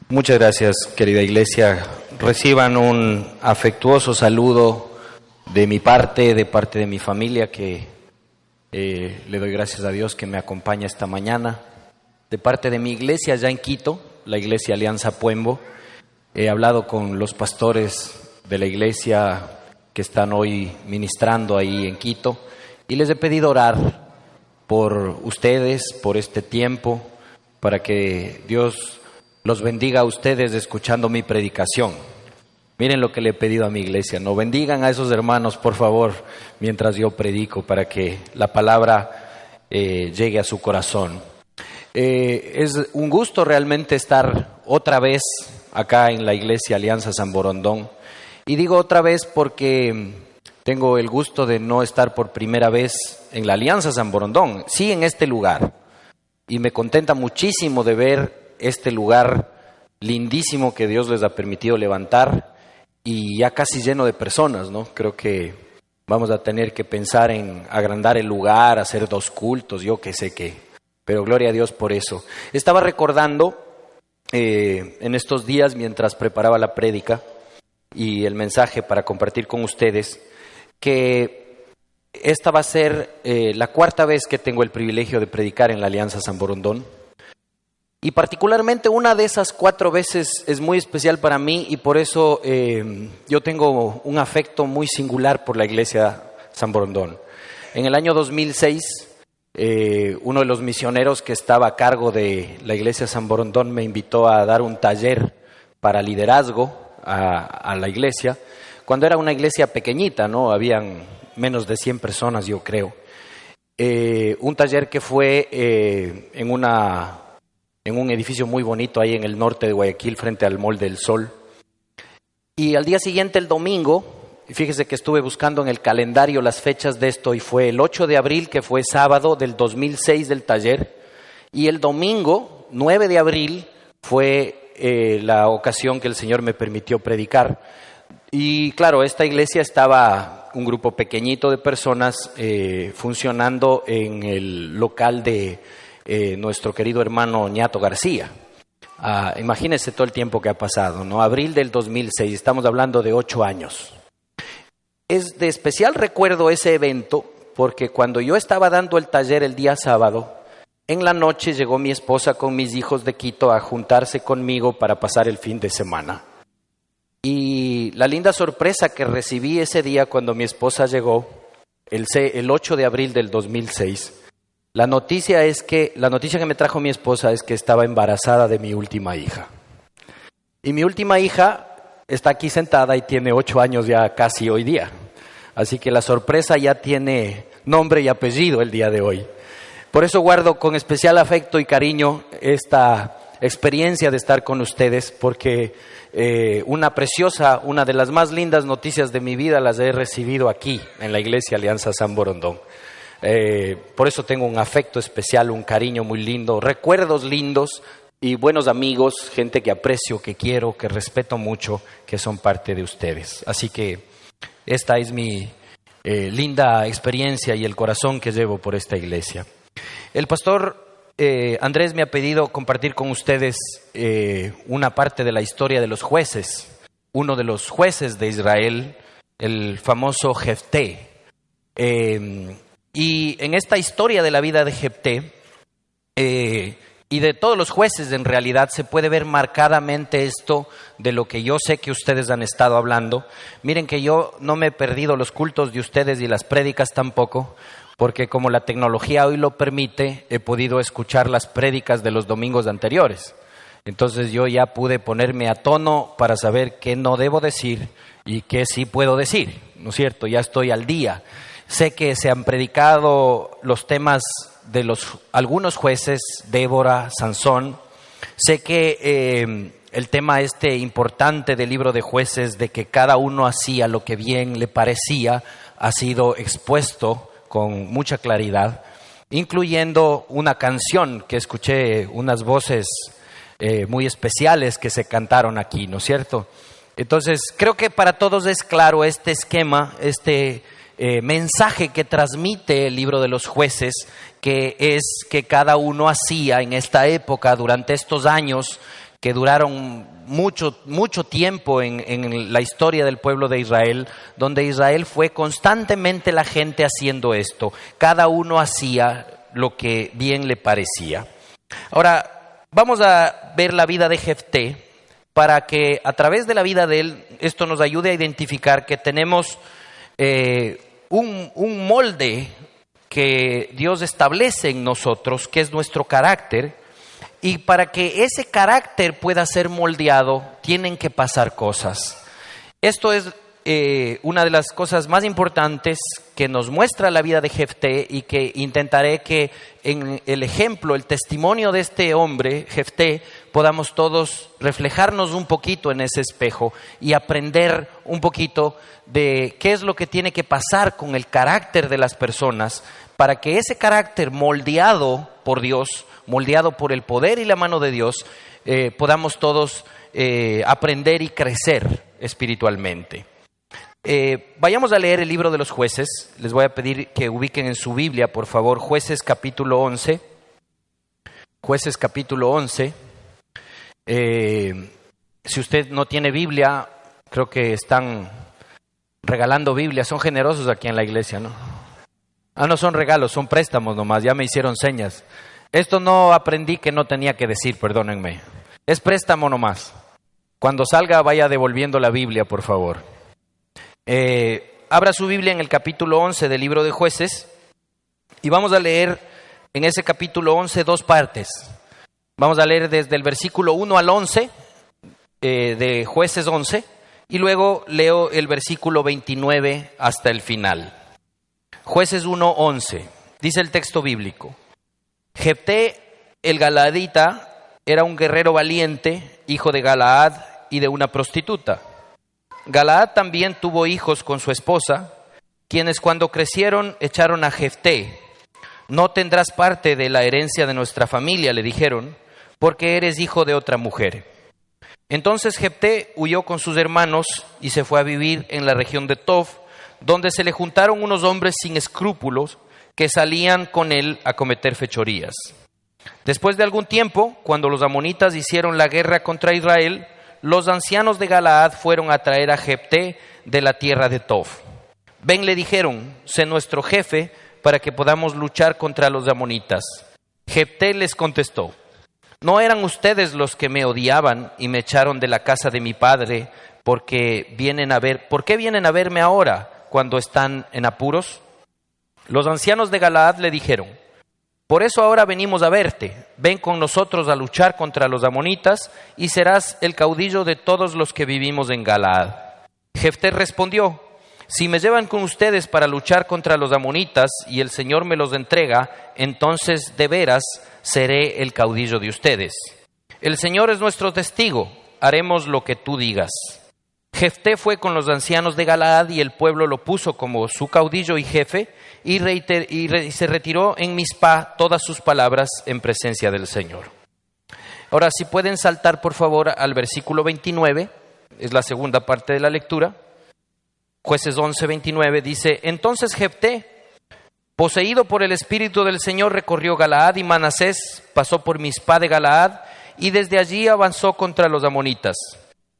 Muchas gracias, querida iglesia. Reciban un afectuoso saludo de mi parte, de parte de mi familia, que le doy gracias a Dios que me acompaña esta mañana. De parte de mi iglesia allá en Quito, la iglesia Alianza Puembo, he hablado con los pastores de la iglesia que están hoy ministrando ahí en Quito y les he pedido orar por ustedes, por este tiempo, para que Dios los bendiga a ustedes escuchando mi predicación. Miren lo que le he pedido a mi iglesia, no bendigan a esos hermanos, por favor, mientras yo predico, para que la palabra llegue a su corazón. Es un gusto realmente estar otra vez acá en la iglesia Alianza San Borondón. Y digo otra vez porque tengo el gusto de no estar por primera vez en la Alianza San Borondón, sí en este lugar. Y me contenta muchísimo de ver este lugar lindísimo que Dios les ha permitido levantar y ya casi lleno de personas, ¿no? Creo que vamos a tener que pensar en agrandar el lugar, hacer 2 cultos, yo qué sé qué, pero gloria a Dios por eso. Estaba recordando en estos días mientras preparaba la prédica y el mensaje para compartir con ustedes que esta va a ser la 4ª vez que tengo el privilegio de predicar en la Alianza San Borondón. Y particularmente una de esas 4 veces es muy especial para mí y por eso yo tengo un afecto muy singular por la iglesia San Borondón. En el año 2006, uno de los misioneros que estaba a cargo de la iglesia San Borondón me invitó a dar un taller para liderazgo a la iglesia, cuando era una iglesia pequeñita, ¿no? Habían menos de 100 personas, yo creo. Un taller que fue en un edificio muy bonito ahí en el norte de Guayaquil, frente al Mall del Sol. Y al día siguiente, el domingo, fíjese que estuve buscando en el calendario las fechas de esto y fue el 8 de abril, que fue sábado del 2006 del taller, y el domingo, 9 de abril, fue la ocasión que el Señor me permitió predicar. Y claro, esta iglesia estaba un grupo pequeñito de personas funcionando en el local de nuestro querido hermano Ñato García. Imagínense todo el tiempo que ha pasado, ¿no? Abril del 2006, estamos hablando de 8 años. Es de especial recuerdo ese evento porque cuando yo estaba dando el taller el día sábado, en la noche llegó mi esposa con mis hijos de Quito a juntarse conmigo para pasar el fin de semana. Y la linda sorpresa que recibí ese día cuando mi esposa llegó, el 8 de abril del 2006, la noticia que me trajo mi esposa es que estaba embarazada de mi última hija. Y mi última hija está aquí sentada y tiene 8 años ya casi hoy día. Así que la sorpresa ya tiene nombre y apellido el día de hoy. Por eso guardo con especial afecto y cariño esta experiencia de estar con ustedes, porque una de las más lindas noticias de mi vida las he recibido aquí, en la iglesia Alianza San Borondón. Por eso tengo un afecto especial, un cariño muy lindo, recuerdos lindos y buenos amigos, gente que aprecio, que quiero, que respeto mucho, que son parte de ustedes. Así que esta es mi linda experiencia y el corazón que llevo por esta iglesia. El pastor Andrés me ha pedido compartir con ustedes una parte de la historia de los jueces, uno de los jueces de Israel, el famoso Jefté. Y en esta historia de la vida de Jefté y de todos los jueces en realidad se puede ver marcadamente esto de lo que yo sé que ustedes han estado hablando. Miren que yo no me he perdido los cultos de ustedes y las prédicas tampoco, porque como la tecnología hoy lo permite, he podido escuchar las prédicas de los domingos anteriores. Entonces yo ya pude ponerme a tono para saber qué no debo decir y qué sí puedo decir, ¿no es cierto? Ya estoy al día. Sé que se han predicado los temas de algunos jueces, Débora, Sansón. Sé que el tema importante del libro de Jueces, de que cada uno hacía lo que bien le parecía, ha sido expuesto con mucha claridad, incluyendo una canción que escuché, unas voces muy especiales que se cantaron aquí, ¿no es cierto? Entonces, creo que para todos es claro este esquema, mensaje que transmite el libro de los Jueces, que es que cada uno hacía en esta época, durante estos años, que duraron mucho tiempo en la historia del pueblo de Israel, donde Israel fue constantemente la gente haciendo esto. Cada uno hacía lo que bien le parecía. Ahora, vamos a ver la vida de Jefté para que a través de la vida de él, esto nos ayude a identificar que tenemos un molde que Dios establece en nosotros, que es nuestro carácter, y para que ese carácter pueda ser moldeado, tienen que pasar cosas. Esto es una de las cosas más importantes que nos muestra la vida de Jefté, y que intentaré que en el ejemplo, el testimonio de este hombre, Jefté, podamos todos reflejarnos un poquito en ese espejo y aprender un poquito de qué es lo que tiene que pasar con el carácter de las personas, para que ese carácter moldeado por Dios, moldeado por el poder y la mano de Dios, podamos todos aprender y crecer espiritualmente. Vayamos a leer el libro de los Jueces. Les voy a pedir que ubiquen en su Biblia, por favor, Jueces capítulo 11. Jueces capítulo 11. Si usted no tiene Biblia, creo que están regalando Biblia. Son generosos aquí en la iglesia, ¿no? No son regalos, son préstamos nomás. Ya me hicieron señas. Esto no aprendí que no tenía que decir, perdónenme. Es préstamo nomás. Cuando salga, vaya devolviendo la Biblia, por favor. Abra su Biblia en el capítulo 11 del libro de Jueces, y vamos a leer en ese capítulo 11 dos partes. Vamos a leer desde el versículo 1 al 11 de Jueces 11, y luego leo el versículo 29 hasta el final. Jueces 1:11, dice el texto bíblico: Jefté el Galaadita era un guerrero valiente, hijo de Galaad y de una prostituta. Galaad también tuvo hijos con su esposa, quienes cuando crecieron echaron a Jefté. No tendrás parte de la herencia de nuestra familia, le dijeron, porque eres hijo de otra mujer. Entonces Jefté huyó con sus hermanos y se fue a vivir en la región de Tob, donde se le juntaron unos hombres sin escrúpulos que salían con él a cometer fechorías. Después de algún tiempo, cuando los amonitas hicieron la guerra contra Israel, los ancianos de Galaad fueron a traer a Jefté de la tierra de Tob. Ven, le dijeron, sé nuestro jefe para que podamos luchar contra los amonitas. Jefté les contestó: ¿no eran ustedes los que me odiaban y me echaron de la casa de mi padre? ¿Por qué vienen a verme ahora cuando están en apuros? Los ancianos de Galaad le dijeron: por eso ahora venimos a verte. Ven con nosotros a luchar contra los amonitas y serás el caudillo de todos los que vivimos en Galaad. Jefté respondió: si me llevan con ustedes para luchar contra los amonitas y el Señor me los entrega, entonces de veras seré el caudillo de ustedes. El Señor es nuestro testigo, haremos lo que tú digas. Jefté fue con los ancianos de Galaad y el pueblo lo puso como su caudillo y jefe, y se retiró en Mizpah todas sus palabras en presencia del Señor. Ahora, si pueden saltar por favor al versículo 29, es la segunda parte de la lectura. Jueces 11:29 dice: entonces Jefté, poseído por el Espíritu del Señor, recorrió Galaad y Manasés, pasó por Mizpah de Galaad y desde allí avanzó contra los amonitas.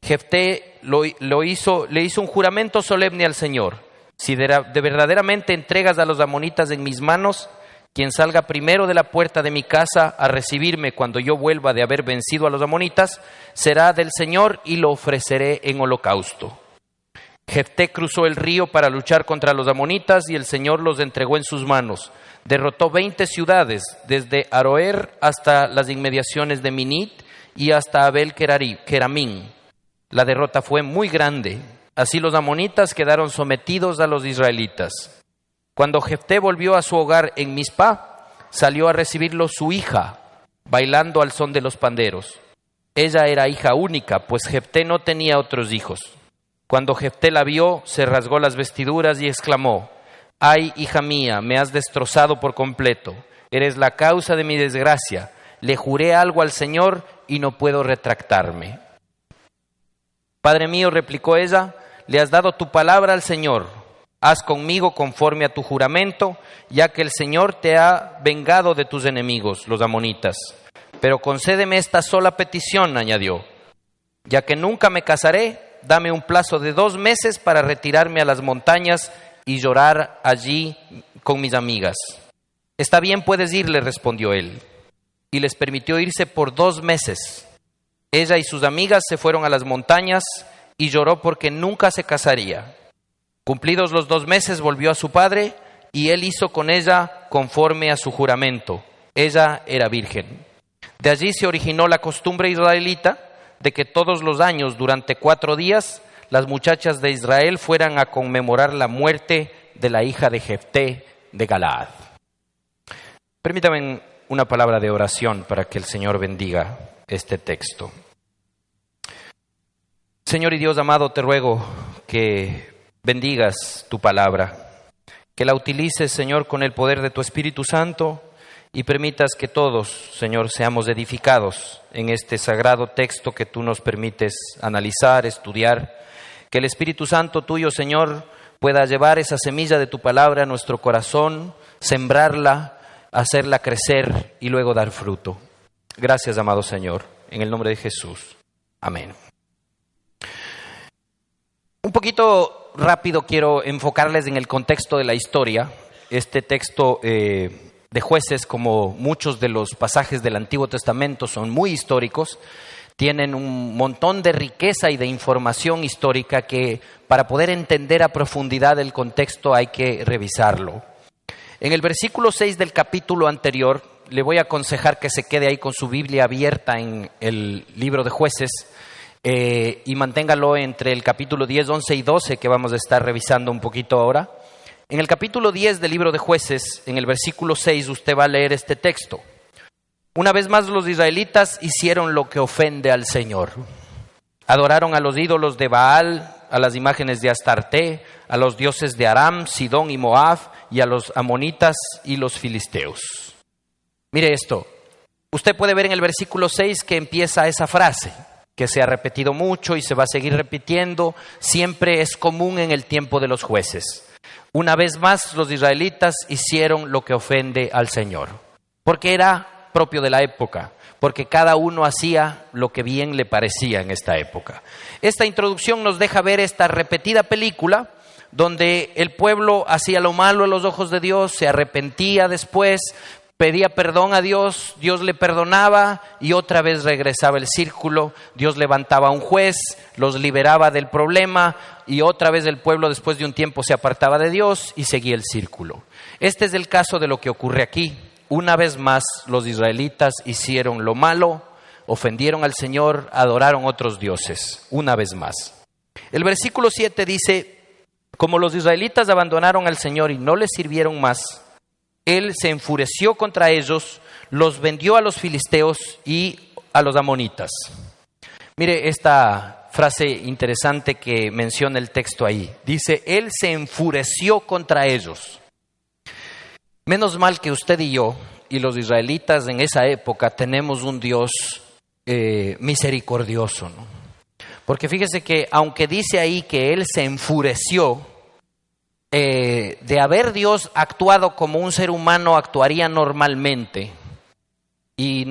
Jefté le hizo un juramento solemne al Señor: si de verdaderamente entregas a los amonitas en mis manos, quien salga primero de la puerta de mi casa a recibirme cuando yo vuelva de haber vencido a los amonitas, será del Señor y lo ofreceré en holocausto. Jefté cruzó el río para luchar contra los amonitas y el Señor los entregó en sus manos. Derrotó 20 ciudades, desde Aroer hasta las inmediaciones de Minit y hasta Abel-Keramín. La derrota fue muy grande. Así los amonitas quedaron sometidos a los israelitas. Cuando Jefté volvió a su hogar en Mizpah, salió a recibirlo su hija, bailando al son de los panderos. Ella era hija única, pues Jefté no tenía otros hijos. Cuando Jefté la vio, se rasgó las vestiduras y exclamó: «Ay, hija mía, me has destrozado por completo. Eres la causa de mi desgracia. Le juré algo al Señor y no puedo retractarme». «Padre mío», replicó ella, «le has dado tu palabra al Señor. Haz conmigo conforme a tu juramento, ya que el Señor te ha vengado de tus enemigos, los amonitas». Pero concédeme esta sola petición, añadió, ya que nunca me casaré, dame un plazo de 2 meses para retirarme a las montañas y llorar allí con mis amigas. Está bien, puedes ir, le respondió él. Y les permitió irse por 2 meses. Ella y sus amigas se fueron a las montañas y lloró porque nunca se casaría. Cumplidos los 2 meses volvió a su padre y él hizo con ella conforme a su juramento. Ella era virgen. De allí se originó la costumbre israelita de que todos los años, durante 4 días, las muchachas de Israel fueran a conmemorar la muerte de la hija de Jefté de Galaad. Permítame una palabra de oración para que el Señor bendiga este texto. Señor y Dios amado, te ruego que bendigas tu palabra, que la utilices, Señor, con el poder de tu Espíritu Santo y permitas que todos, Señor, seamos edificados en este sagrado texto que tú nos permites analizar, estudiar. Que el Espíritu Santo tuyo, Señor, pueda llevar esa semilla de tu palabra a nuestro corazón, sembrarla, hacerla crecer y luego dar fruto. Gracias, amado Señor, en el nombre de Jesús. Amén. Un poquito rápido quiero enfocarles en el contexto de la historia. Este texto de Jueces, como muchos de los pasajes del Antiguo Testamento, son muy históricos. Tienen un montón de riqueza y de información histórica que para poder entender a profundidad el contexto hay que revisarlo. En el versículo 6 del capítulo anterior, le voy a aconsejar que se quede ahí con su Biblia abierta en el libro de Jueces y manténgalo entre el capítulo 10, 11 y 12 que vamos a estar revisando un poquito ahora. En el capítulo 10 del libro de Jueces, en el versículo 6, usted va a leer este texto. Una vez más los israelitas hicieron lo que ofende al Señor. Adoraron a los ídolos de Baal, a las imágenes de Astarte, a los dioses de Aram, Sidón y Moab, y a los amonitas y los filisteos. Mire esto, usted puede ver en el versículo 6 que empieza esa frase, que se ha repetido mucho y se va a seguir repitiendo, siempre es común en el tiempo de los jueces. Una vez más los israelitas hicieron lo que ofende al Señor, porque era propio de la época, porque cada uno hacía lo que bien le parecía en esta época. Esta introducción nos deja ver esta repetida película donde el pueblo hacía lo malo a los ojos de Dios, se arrepentía después, pedía perdón a Dios, Dios le perdonaba y otra vez regresaba el círculo, Dios levantaba a un juez, los liberaba del problema y otra vez el pueblo después de un tiempo se apartaba de Dios y seguía el círculo. Este es el caso de lo que ocurre aquí. Una vez más los israelitas hicieron lo malo, ofendieron al Señor, adoraron otros dioses, una vez más. El versículo 7 dice, como los israelitas abandonaron al Señor y no les sirvieron más, Él se enfureció contra ellos, los vendió a los filisteos y a los amonitas. Mire esta frase interesante que menciona el texto ahí. Dice, Él se enfureció contra ellos. Menos mal que usted y yo y los israelitas en esa época tenemos un Dios misericordioso, ¿no? Porque fíjese que aunque dice ahí que Él se enfureció, de haber Dios actuado como un ser humano actuaría normalmente y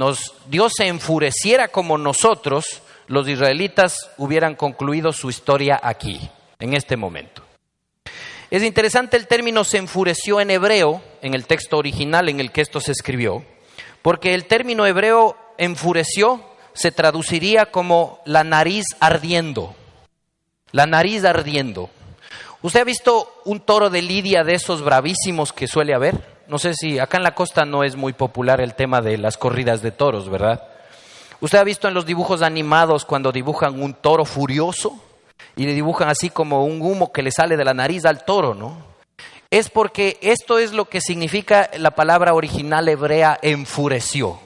Dios se enfureciera como nosotros, los israelitas hubieran concluido su historia aquí, en este momento. Es interesante el término se enfureció en hebreo, en el texto original en el que esto se escribió, porque el término hebreo enfureció se traduciría como la nariz ardiendo. La nariz ardiendo. ¿Usted ha visto un toro de lidia de esos bravísimos que suele haber? No sé si acá en la costa no es muy popular el tema de las corridas de toros, ¿verdad? ¿Usted ha visto en los dibujos animados cuando dibujan un toro furioso? Y le dibujan así como un humo que le sale de la nariz al toro, ¿no? Es porque esto es lo que significa la palabra original hebrea enfureció.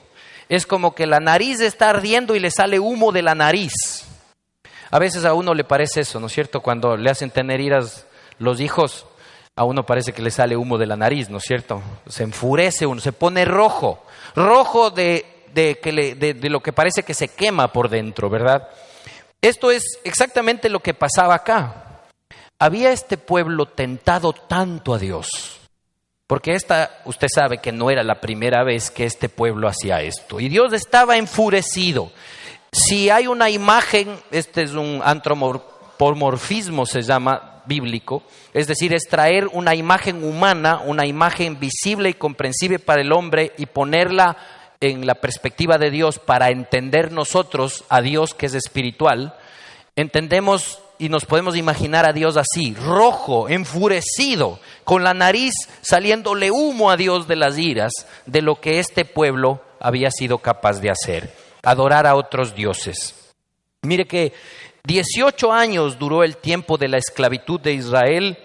Es como que la nariz está ardiendo y le sale humo de la nariz. A veces a uno le parece eso, ¿no es cierto? Cuando le hacen tener iras los hijos, a uno parece que le sale humo de la nariz, ¿no es cierto? Se enfurece uno, se pone rojo de lo que parece que se quema por dentro, ¿verdad? Esto es exactamente lo que pasaba acá. Había este pueblo tentado tanto a Dios, Porque usted sabe que no era la primera vez que este pueblo hacía esto. Y Dios estaba enfurecido. Si hay una imagen, este es un antropomorfismo, se llama, bíblico, es decir, es traer una imagen humana, una imagen visible y comprensible para el hombre y ponerla en la perspectiva de Dios para entender nosotros a Dios que es espiritual. Entendemos y nos podemos imaginar a Dios así, rojo, enfurecido, con la nariz saliéndole humo a Dios de las iras de lo que este pueblo había sido capaz de hacer, adorar a otros dioses. Mire que 18 años duró el tiempo de la esclavitud de Israel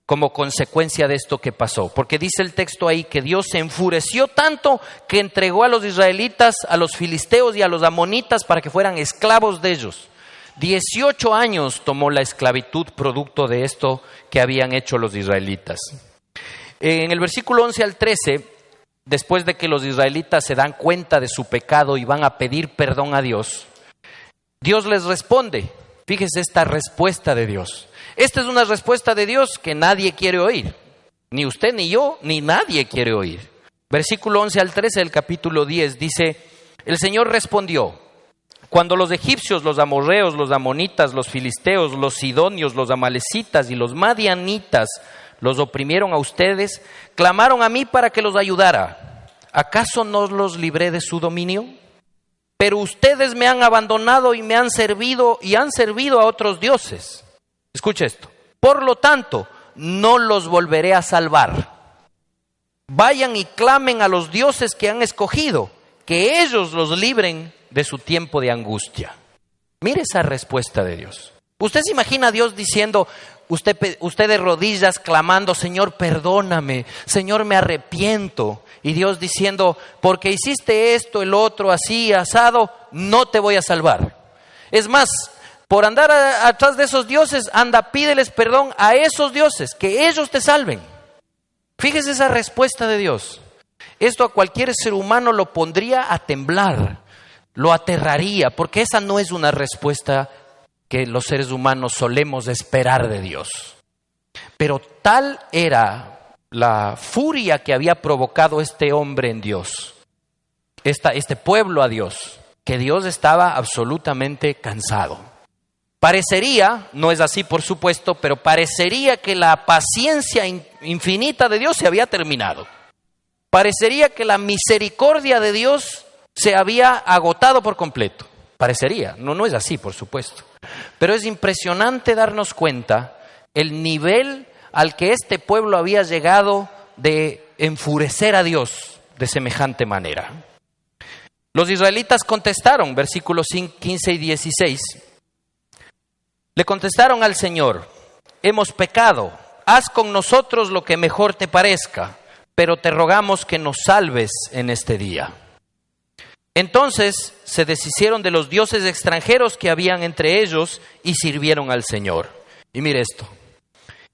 como consecuencia de esto que pasó. Porque dice el texto ahí que Dios se enfureció tanto que entregó a los israelitas, a los filisteos y a los amonitas para que fueran esclavos de ellos. 18 años tomó la esclavitud producto de esto que habían hecho los israelitas. En el versículo 11 al 13, después de que los israelitas se dan cuenta de su pecado y van a pedir perdón a Dios, Dios les responde. Fíjese esta respuesta de Dios. Esta es una respuesta de Dios que nadie quiere oír. Ni usted, ni yo, ni nadie quiere oír. Versículo 11 al 13 del capítulo 10 dice: el Señor respondió: cuando los egipcios, los amorreos, los amonitas, los filisteos, los sidonios, los amalecitas y los madianitas los oprimieron a ustedes, clamaron a mí para que los ayudara. ¿Acaso no los libré de su dominio? Pero ustedes me han abandonado y me han servido y han servido a otros dioses. Escucha esto. Por lo tanto, no los volveré a salvar. Vayan y clamen a los dioses que han escogido, que ellos los libren de su tiempo de angustia. Mire esa respuesta de Dios. Usted se imagina a Dios diciendo, usted de rodillas clamando: Señor, perdóname, Señor, me arrepiento. Y Dios diciendo: porque hiciste esto, el otro, así, asado, no te voy a salvar. Es más, por andar atrás de esos dioses, anda, pídeles perdón a esos dioses, que ellos te salven. Fíjese esa respuesta de Dios. Esto a cualquier ser humano lo pondría a temblar, lo aterraría, porque esa no es una respuesta que los seres humanos solemos esperar de Dios. Pero tal era la furia que había provocado este hombre en Dios, este pueblo a Dios, que Dios estaba absolutamente cansado. Parecería, no es así por supuesto, pero parecería que la paciencia infinita de Dios se había terminado. Parecería que la misericordia de Dios se había agotado por completo. Parecería, no es así por supuesto. Pero es impresionante darnos cuenta el nivel al que este pueblo había llegado de enfurecer a Dios de semejante manera. Los israelitas contestaron, versículos 15 y 16. Le contestaron al Señor: hemos pecado, haz con nosotros lo que mejor te parezca, pero te rogamos que nos salves en este día. Entonces se deshicieron de los dioses extranjeros que habían entre ellos y sirvieron al Señor. Y mire esto: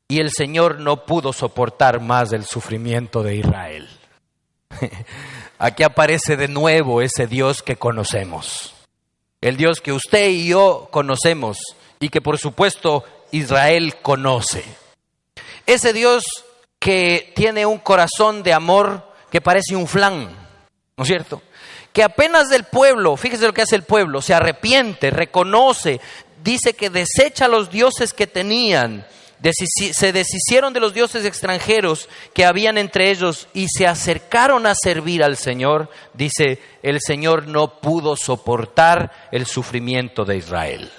y el Señor no pudo soportar más el sufrimiento de Israel. Aquí aparece de nuevo ese Dios que conocemos. El Dios que usted y yo conocemos y que por supuesto Israel conoce. Ese Dios que tiene un corazón de amor que parece un flan, ¿no es cierto? Que apenas el pueblo, fíjese lo que hace el pueblo, se arrepiente, reconoce, dice que desecha los dioses que tenían, se deshicieron de los dioses extranjeros que habían entre ellos y se acercaron a servir al Señor. Dice, el Señor no pudo soportar el sufrimiento de Israel.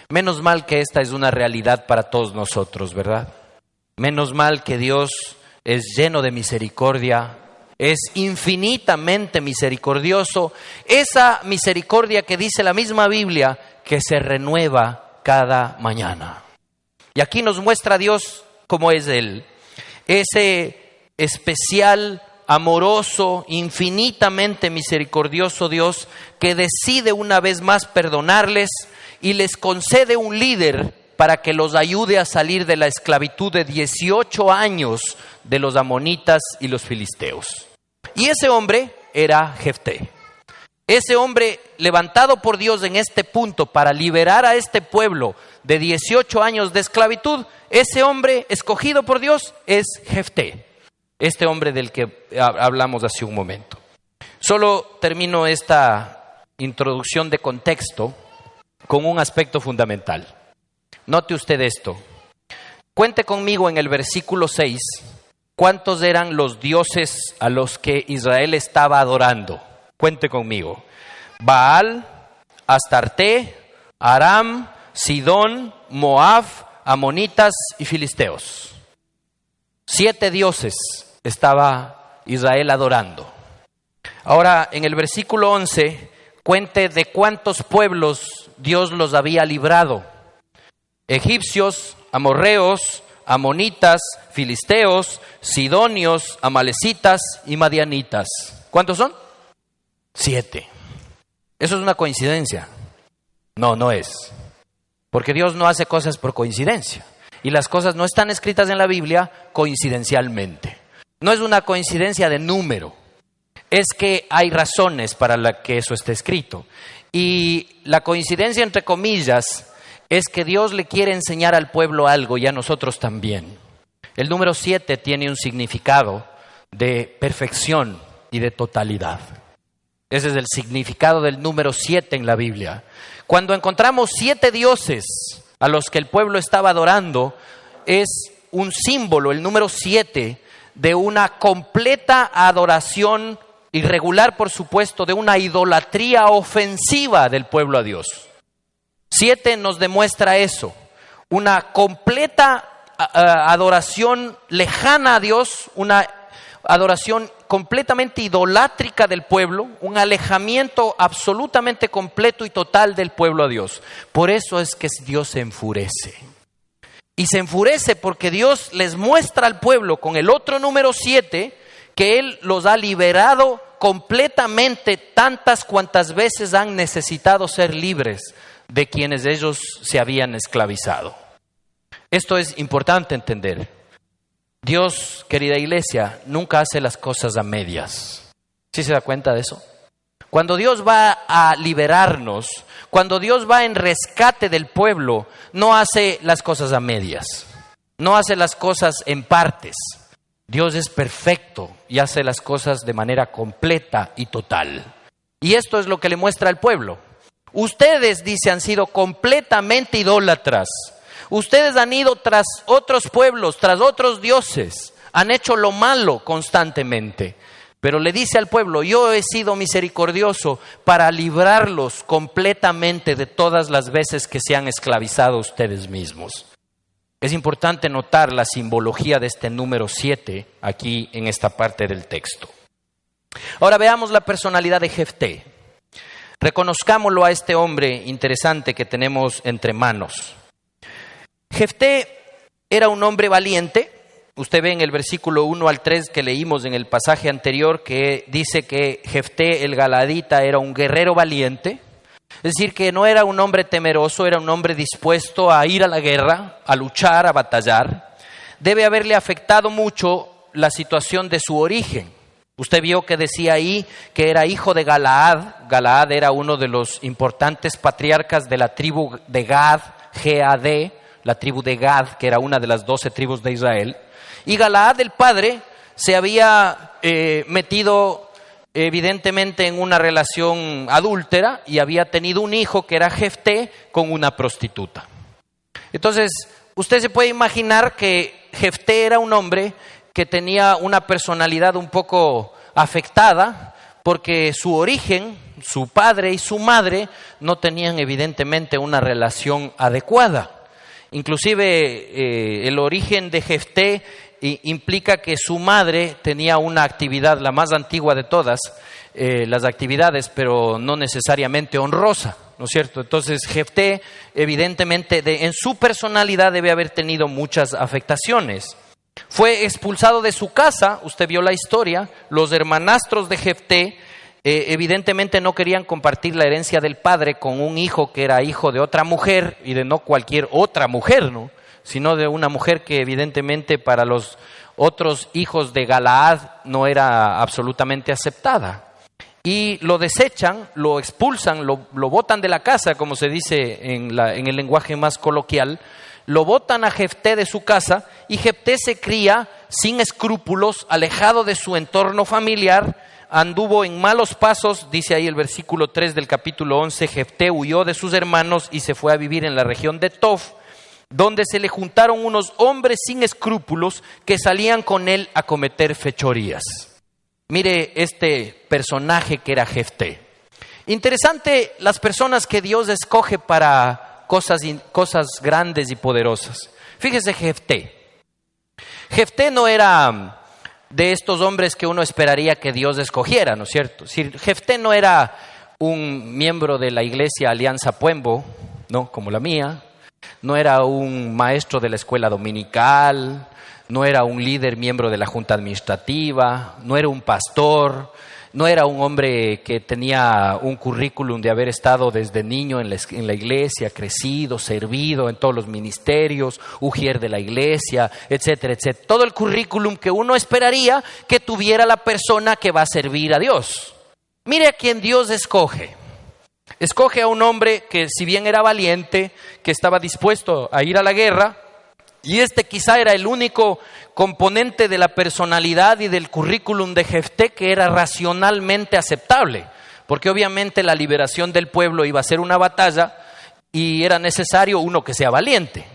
Menos mal que esta es una realidad para todos nosotros, ¿verdad? Menos mal que Dios es lleno de misericordia, es infinitamente misericordioso. Esa misericordia que dice la misma Biblia que se renueva cada mañana. Y aquí nos muestra a Dios cómo es Él. Ese especial, amoroso, infinitamente misericordioso Dios que decide una vez más perdonarles y les concede un líder para que los ayude a salir de la esclavitud de 18 años de los amonitas y los filisteos. Y ese hombre era Jefté. Ese hombre levantado por Dios en este punto para liberar a este pueblo de 18 años de esclavitud, ese hombre escogido por Dios es Jefté. este hombre del que hablamos hace un momento. Solo termino esta introducción de contexto con un aspecto fundamental. Note usted esto. Cuente conmigo en el versículo 6, ¿cuántos eran los dioses a los que Israel estaba adorando? Cuente conmigo. Baal, Astarte, Aram, Sidón, Moab, amonitas y filisteos. 7 dioses estaba Israel adorando. Ahora, en el versículo 11, cuente de cuántos pueblos Dios los había librado. Egipcios, amorreos, amonitas, filisteos, sidonios, amalecitas y madianitas. ¿Cuántos son? 7. ¿Eso es una coincidencia? No, no es. Porque Dios no hace cosas por coincidencia. Y las cosas no están escritas en la Biblia coincidencialmente. No es una coincidencia de número. Es que hay razones para las que eso esté escrito. Y la coincidencia, entre comillas, es que Dios le quiere enseñar al pueblo algo y a nosotros también. El número 7 tiene un significado de perfección y de totalidad. Ese es el significado del número 7 en la Biblia. Cuando encontramos 7 dioses a los que el pueblo estaba adorando, es un símbolo, el número 7, de una completa adoración irregular, por supuesto, de una idolatría ofensiva del pueblo a Dios. 7 nos demuestra eso, una completa adoración lejana a Dios, una adoración completamente idolátrica del pueblo, un alejamiento absolutamente completo y total del pueblo a Dios. Por eso es que Dios se enfurece. Y se enfurece porque Dios les muestra al pueblo con el otro número 7 que Él los ha liberado completamente tantas cuantas veces han necesitado ser libres de quienes ellos se habían esclavizado. Esto es importante entender. Dios, querida iglesia, nunca hace las cosas a medias. ¿Sí se da cuenta de eso? Cuando Dios va a liberarnos, cuando Dios va en rescate del pueblo, no hace las cosas a medias, no hace las cosas en partes. Dios es perfecto y hace las cosas de manera completa y total. Y esto es lo que le muestra al pueblo. Ustedes, dice, han sido completamente idólatras. Ustedes han ido tras otros pueblos, tras otros dioses. Han hecho lo malo constantemente. Pero le dice al pueblo, yo he sido misericordioso para librarlos completamente de todas las veces que se han esclavizado ustedes mismos. Es importante notar la simbología de este número 7 aquí en esta parte del texto. Ahora veamos la personalidad de Jefté. Reconozcámoslo a este hombre interesante que tenemos entre manos. Jefté era un hombre valiente. Usted ve en el versículo 1 al 3 que leímos en el pasaje anterior que dice que Jefté el Galaadita era un guerrero valiente. Es decir, que no era un hombre temeroso, era un hombre dispuesto a ir a la guerra, a luchar, a batallar. Debe haberle afectado mucho la situación de su origen. Usted vio que decía ahí que era hijo de Galaad. Galaad era uno de los importantes patriarcas de la tribu de Gad, G-A-D, la tribu de Gad, que era una de las 12 tribus de Israel. Y Galaad, el padre, se había metido evidentemente en una relación adúltera y había tenido un hijo que era Jefté con una prostituta. Entonces, usted se puede imaginar que Jefté era un hombre que tenía una personalidad un poco afectada porque su origen, su padre y su madre no tenían evidentemente una relación adecuada. Inclusive el origen de Jefté implica que su madre tenía una actividad, la más antigua de todas las actividades, pero no necesariamente honrosa, ¿no es cierto? Entonces Jefté evidentemente en su personalidad debe haber tenido muchas afectaciones. Fue expulsado de su casa, usted vio la historia, los hermanastros de Jefté evidentemente no querían compartir la herencia del padre con un hijo que era hijo de otra mujer y de no cualquier otra mujer, ¿no? Sino de una mujer que evidentemente para los otros hijos de Galaad no era absolutamente aceptada. Y lo desechan, lo expulsan, lo botan de la casa, como se dice en el lenguaje más coloquial, lo botan a Jefté de su casa y Jefté se cría sin escrúpulos, alejado de su entorno familiar, anduvo en malos pasos, dice ahí el versículo 3 del capítulo 11, Jefté huyó de sus hermanos y se fue a vivir en la región de Tof, donde se le juntaron unos hombres sin escrúpulos que salían con él a cometer fechorías. Mire este personaje que era Jefté. Interesante las personas que Dios escoge para cosas grandes y poderosas. Fíjese Jefté. Jefté no era de estos hombres que uno esperaría que Dios escogiera, ¿no es cierto? Jefté no era un miembro de la iglesia Alianza Puembo, ¿no? Como la mía. No era un maestro de la escuela dominical, no era un líder miembro de la junta administrativa, no era un pastor, no era un hombre que tenía un currículum de haber estado desde niño en la iglesia, crecido, servido en todos los ministerios, ujier de la iglesia, etcétera, etcétera. Todo el currículum que uno esperaría que tuviera la persona que va a servir a Dios. Mire a quién Dios escoge. Escoge a un hombre que, si bien era valiente, que estaba dispuesto a ir a la guerra, y quizá era el único componente de la personalidad y del currículum de Jefté que era racionalmente aceptable, porque obviamente la liberación del pueblo iba a ser una batalla y era necesario uno que sea valiente.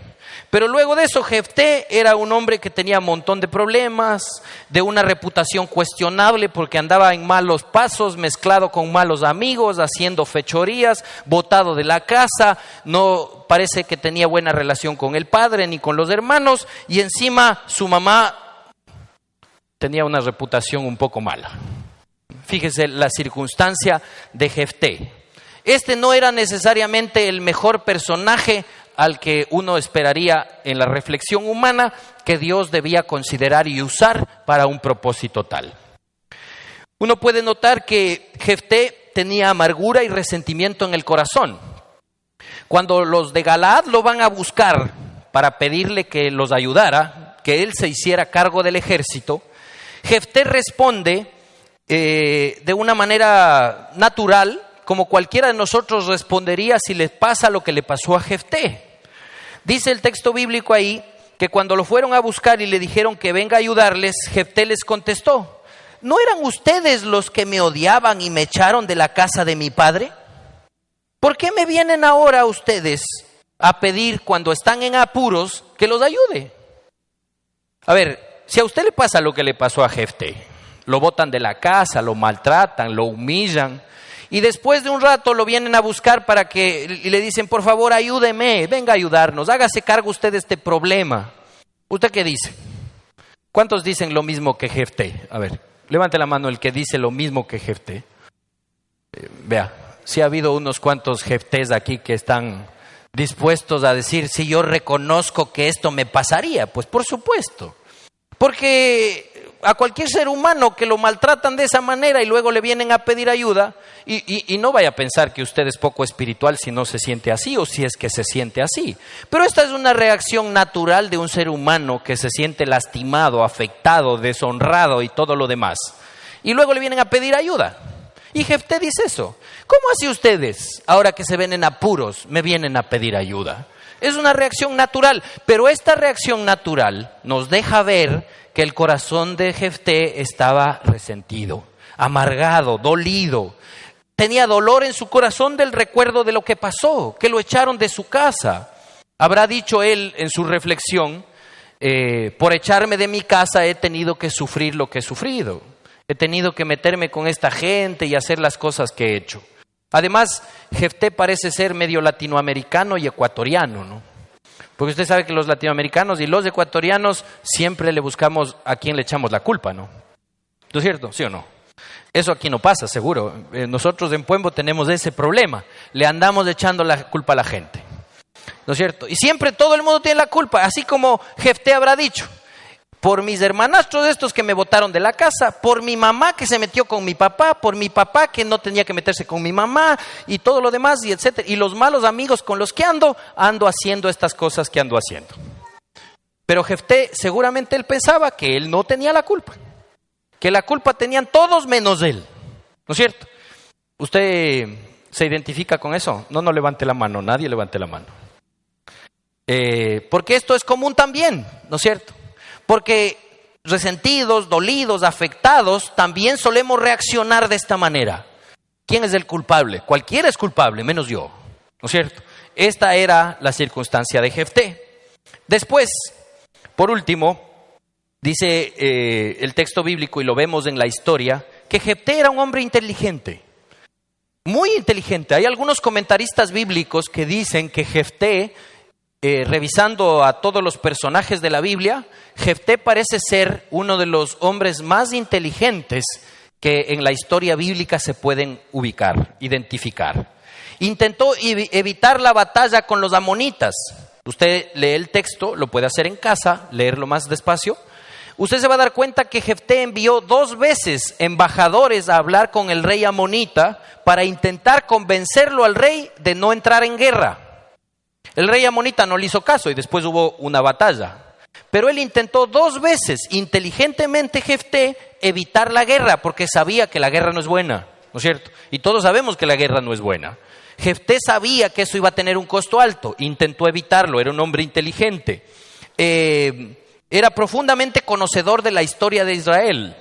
Pero luego de eso, Jefté era un hombre que tenía un montón de problemas, de una reputación cuestionable porque andaba en malos pasos, mezclado con malos amigos, haciendo fechorías, botado de la casa, no parece que tenía buena relación con el padre ni con los hermanos, y encima su mamá tenía una reputación un poco mala. Fíjese la circunstancia de Jefté. No era necesariamente el mejor personaje al que uno esperaría en la reflexión humana que Dios debía considerar y usar para un propósito tal. Uno puede notar que Jefté tenía amargura y resentimiento en el corazón. Cuando los de Galaad lo van a buscar para pedirle que los ayudara, que él se hiciera cargo del ejército, Jefté responde de una manera natural, como cualquiera de nosotros respondería si les pasa lo que le pasó a Jefté. Dice el texto bíblico ahí que cuando lo fueron a buscar y le dijeron que venga a ayudarles, Jefté les contestó: ¿no eran ustedes los que me odiaban y me echaron de la casa de mi padre? ¿Por qué me vienen ahora ustedes a pedir cuando están en apuros que los ayude? A ver, si a usted le pasa lo que le pasó a Jefté, lo botan de la casa, lo maltratan, lo humillan, y después de un rato lo vienen a buscar y le dicen: por favor, ayúdeme, venga a ayudarnos, hágase cargo usted de este problema. ¿Usted qué dice? ¿Cuántos dicen lo mismo que Jefté? A ver, levante la mano el que dice lo mismo que Jefté. Vea, sí ha habido unos cuantos Jeftés aquí que están dispuestos a decir: si yo reconozco que esto me pasaría. Pues por supuesto, porque a cualquier ser humano que lo maltratan de esa manera y luego le vienen a pedir ayuda, y no vaya a pensar que usted es poco espiritual si no se siente así o si es que se siente así, pero esta es una reacción natural de un ser humano que se siente lastimado, afectado, deshonrado y todo lo demás, y luego le vienen a pedir ayuda. Y Jefté dice eso: ¿cómo así ustedes, ahora que se ven en apuros, me vienen a pedir ayuda? Es una reacción natural, pero esta reacción natural nos deja ver que el corazón de Jefté estaba resentido, amargado, dolido. Tenía dolor en su corazón del recuerdo de lo que pasó, que lo echaron de su casa. Habrá dicho él en su reflexión: por echarme de mi casa he tenido que sufrir lo que he sufrido. He tenido que meterme con esta gente y hacer las cosas que he hecho. Además, Jefté parece ser medio latinoamericano y ecuatoriano, ¿no? Porque usted sabe que los latinoamericanos y los ecuatorianos siempre le buscamos a quién le echamos la culpa, ¿no? ¿No es cierto? ¿Sí o no? Eso aquí no pasa, seguro. Nosotros en Puembo tenemos ese problema. Le andamos echando la culpa a la gente, ¿no es cierto? Y siempre todo el mundo tiene la culpa, así como Jefté habrá dicho: por mis hermanastros estos que me botaron de la casa, por mi mamá que se metió con mi papá, por mi papá que no tenía que meterse con mi mamá y todo lo demás, y etcétera. Y los malos amigos con los que ando haciendo estas cosas que ando haciendo. Pero Jefté, seguramente él pensaba que él no tenía la culpa, que la culpa tenían todos menos él, ¿no es cierto? ¿Usted se identifica con eso? No levante la mano, nadie levante la mano. Porque esto es común también, ¿no es cierto? Porque resentidos, dolidos, afectados, también solemos reaccionar de esta manera. ¿Quién es el culpable? Cualquiera es culpable, menos yo, ¿no es cierto? Esta era la circunstancia de Jefté. Después, por último, dice el texto bíblico, y lo vemos en la historia, que Jefté era un hombre inteligente, muy inteligente. Hay algunos comentaristas bíblicos que dicen que Jefté, revisando a todos los personajes de la Biblia, Jefté parece ser uno de los hombres más inteligentes que en la historia bíblica se pueden ubicar, identificar. Intentó evitar la batalla con los amonitas. Usted lee el texto, lo puede hacer en casa, leerlo más despacio. Usted se va a dar cuenta que Jefté envió 2 veces embajadores a hablar con el rey amonita para intentar convencerlo al rey de no entrar en guerra. El rey amonita no le hizo caso y después hubo una batalla. Pero él intentó 2 veces, inteligentemente Jefté, evitar la guerra porque sabía que la guerra no es buena, ¿no es cierto? Y todos sabemos que la guerra no es buena. Jefté sabía que eso iba a tener un costo alto, intentó evitarlo, era un hombre inteligente. Era profundamente conocedor de la historia de Israel.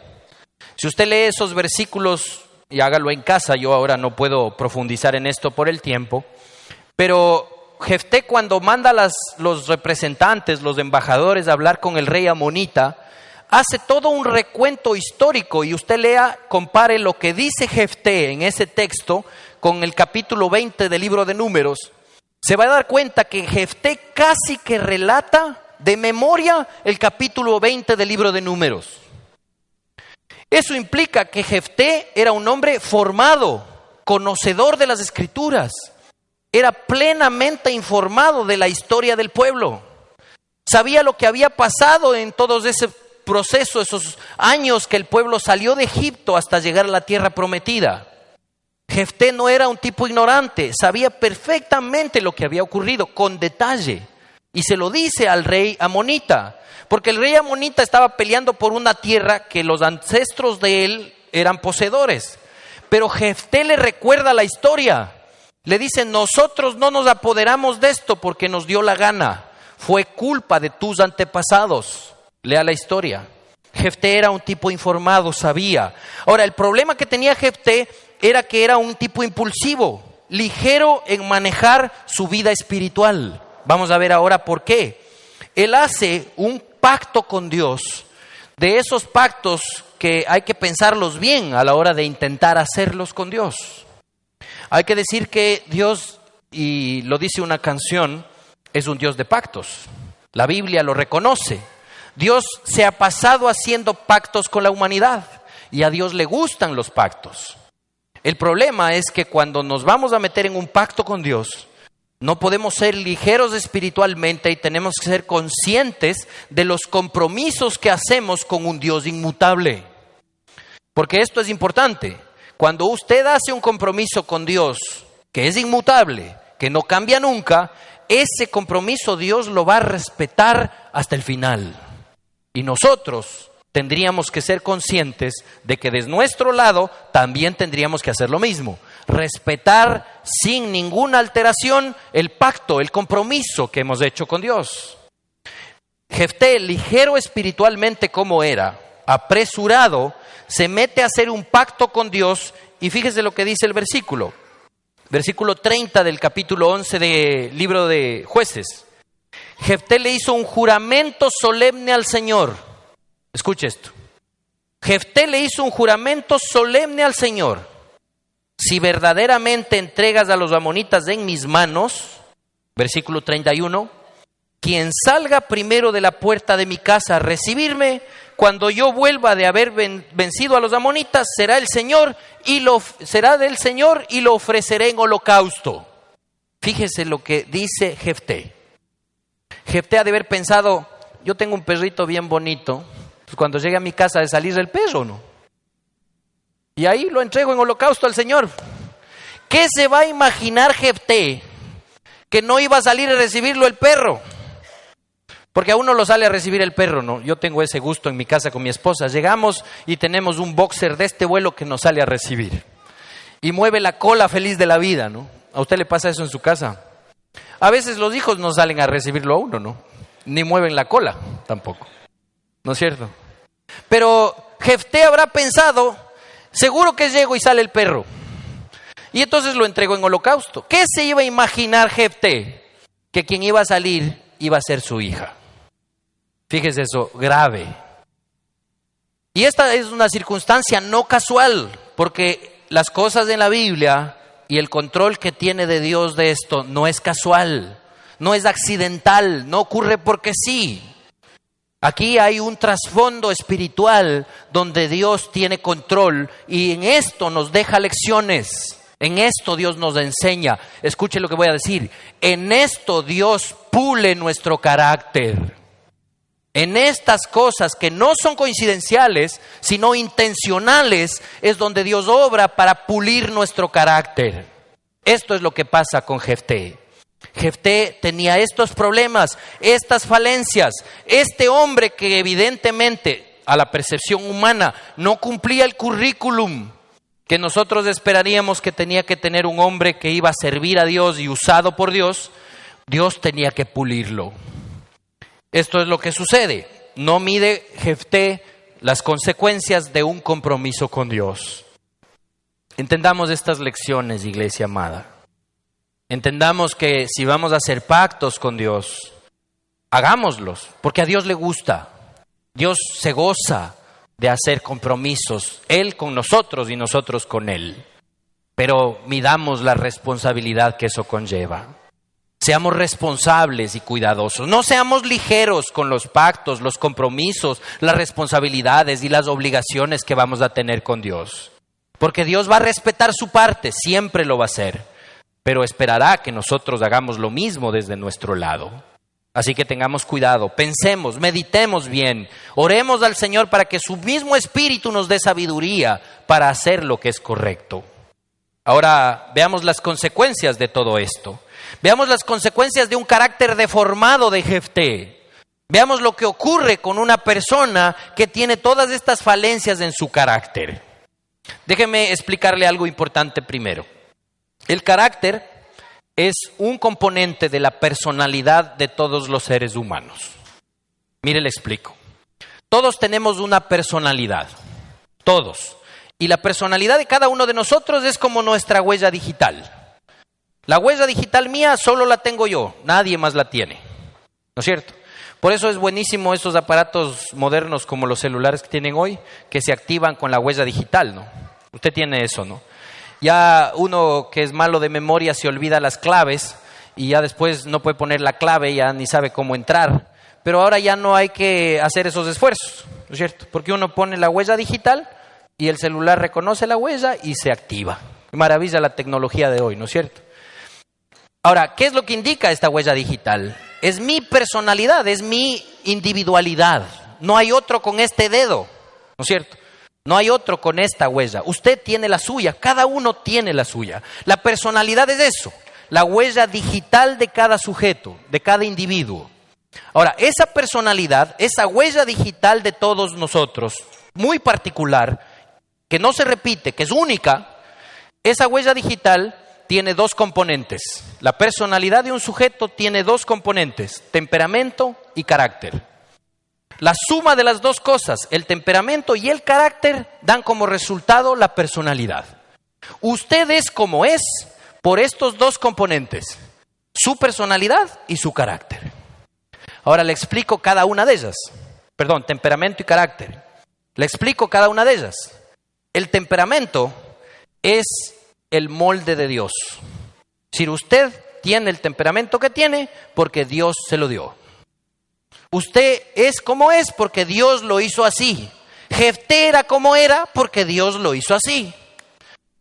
Si usted lee esos versículos, y hágalo en casa, yo ahora no puedo profundizar en esto por el tiempo, pero Jefté, cuando manda los representantes, los embajadores a hablar con el rey amonita, hace todo un recuento histórico, y usted compare lo que dice Jefté en ese texto con el capítulo 20 del libro de Números. Se va a dar cuenta que Jefté casi que relata de memoria el capítulo 20 del libro de Números. Eso implica que Jefté era un hombre formado, conocedor de las Escrituras, era plenamente informado de la historia del pueblo, sabía lo que había pasado en todo ese proceso, esos años que el pueblo salió de Egipto hasta llegar a la tierra prometida. Jefté no era un tipo ignorante, sabía perfectamente lo que había ocurrido con detalle. Y se lo dice al rey amonita, porque el rey amonita estaba peleando por una tierra que los ancestros de él eran poseedores. Pero Jefté le recuerda la historia. Le dice: nosotros no nos apoderamos de esto porque nos dio la gana. Fue culpa de tus antepasados. Lea la historia. Jefté era un tipo informado, sabía. Ahora, el problema que tenía Jefté era que era un tipo impulsivo, ligero en manejar su vida espiritual. Vamos a ver ahora por qué. Él hace un pacto con Dios, de esos pactos que hay que pensarlos bien a la hora de intentar hacerlos con Dios. Hay que decir que Dios, y lo dice una canción, es un Dios de pactos. La Biblia lo reconoce. Dios se ha pasado haciendo pactos con la humanidad y a Dios le gustan los pactos. El problema es que cuando nos vamos a meter en un pacto con Dios, no podemos ser ligeros espiritualmente y tenemos que ser conscientes de los compromisos que hacemos con un Dios inmutable. Porque esto es importante. Cuando usted hace un compromiso con Dios que es inmutable, que no cambia nunca, ese compromiso Dios lo va a respetar hasta el final. Y nosotros tendríamos que ser conscientes de que desde nuestro lado también tendríamos que hacer lo mismo. Respetar sin ninguna alteración el pacto, el compromiso que hemos hecho con Dios. Jefté, ligero espiritualmente como era, apresurado, se mete a hacer un pacto con Dios y fíjese lo que dice el versículo. Versículo 30 del capítulo 11 del libro de Jueces. Jefté le hizo un juramento solemne al Señor. Escuche esto. Jefté le hizo un juramento solemne al Señor. Si verdaderamente entregas a los amonitas en mis manos, versículo 31, quien salga primero de la puerta de mi casa a recibirme, cuando yo vuelva de haber vencido a los amonitas, será del Señor y lo ofreceré en holocausto. Fíjese lo que dice Jefté. Jefté ha de haber pensado: yo tengo un perrito bien bonito, pues cuando llegue a mi casa ha de salir el perro, ¿no? Y ahí lo entrego en holocausto al Señor. ¿Qué se va a imaginar Jefté? Que no iba a salir a recibirlo el perro. Porque a uno lo sale a recibir el perro, ¿no? Yo tengo ese gusto en mi casa con mi esposa. Llegamos y tenemos un boxer de este vuelo que nos sale a recibir. Y mueve la cola feliz de la vida, ¿no? ¿A usted le pasa eso en su casa? A veces los hijos no salen a recibirlo a uno, ¿no? Ni mueven la cola tampoco, ¿no es cierto? Pero Jefté habrá pensado, seguro que llego y sale el perro. Y entonces lo entregó en holocausto. ¿Qué se iba a imaginar Jefté? Que quien iba a salir iba a ser su hija. Fíjese eso, grave. Y esta es una circunstancia no casual, porque las cosas en la Biblia y el control que tiene de Dios de esto no es casual, no es accidental, no ocurre porque sí. Aquí hay un trasfondo espiritual donde Dios tiene control y en esto nos deja lecciones. En esto Dios nos enseña. Escuche lo que voy a decir. En esto Dios pule nuestro carácter. En estas cosas que no son coincidenciales, sino intencionales, es donde Dios obra para pulir nuestro carácter. Esto es lo que pasa con Jefté. Jefté tenía estos problemas, estas falencias. Este hombre que evidentemente a la percepción humana no cumplía el currículum que nosotros esperaríamos que tenía que tener un hombre que iba a servir a Dios y usado por Dios, Dios tenía que pulirlo. Esto es lo que sucede. No mide Jefté las consecuencias de un compromiso con Dios. Entendamos estas lecciones, iglesia amada. Entendamos que si vamos a hacer pactos con Dios, hagámoslos, porque a Dios le gusta. Dios se goza de hacer compromisos, Él con nosotros y nosotros con Él. Pero midamos la responsabilidad que eso conlleva. Seamos responsables y cuidadosos. No seamos ligeros con los pactos, los compromisos, las responsabilidades y las obligaciones que vamos a tener con Dios. Porque Dios va a respetar su parte, siempre lo va a hacer. Pero esperará que nosotros hagamos lo mismo desde nuestro lado. Así que tengamos cuidado, pensemos, meditemos bien, oremos al Señor para que su mismo Espíritu nos dé sabiduría para hacer lo que es correcto. Ahora veamos las consecuencias de todo esto. Veamos las consecuencias de un carácter deformado de Jefté. Veamos lo que ocurre con una persona que tiene todas estas falencias en su carácter. Déjeme explicarle algo importante primero. El carácter es un componente de la personalidad de todos los seres humanos. Mire, le explico. Todos tenemos una personalidad, todos. Y la personalidad de cada uno de nosotros es como nuestra huella digital. La huella digital mía solo la tengo yo, nadie más la tiene, ¿no es cierto? Por eso es buenísimo estos aparatos modernos como los celulares que tienen hoy, que se activan con la huella digital, ¿no? Usted tiene eso, ¿no? Ya uno que es malo de memoria se olvida las claves y ya después no puede poner la clave, ya ni sabe cómo entrar. Pero ahora ya no hay que hacer esos esfuerzos, ¿no es cierto? Porque uno pone la huella digital y el celular reconoce la huella y se activa. Maravilla la tecnología de hoy, ¿no es cierto? Ahora, ¿qué es lo que indica esta huella digital? Es mi personalidad, es mi individualidad. No hay otro con este dedo, ¿no es cierto? No hay otro con esta huella. Usted tiene la suya, cada uno tiene la suya. La personalidad es eso, la huella digital de cada sujeto, de cada individuo. Ahora, esa personalidad, esa huella digital de todos nosotros, muy particular, que no se repite, que es única, esa huella digital tiene dos componentes. La personalidad de un sujeto tiene dos componentes, temperamento y carácter. La suma de las dos cosas, el temperamento y el carácter, dan como resultado la personalidad. Usted es como es por estos dos componentes, su personalidad y su carácter. Ahora le explico cada una de ellas. Temperamento y carácter. Le explico cada una de ellas. El temperamento es el molde de Dios. Si usted tiene el temperamento que tiene, porque Dios se lo dio. Usted es como es porque Dios lo hizo así. Jefté era como era porque Dios lo hizo así.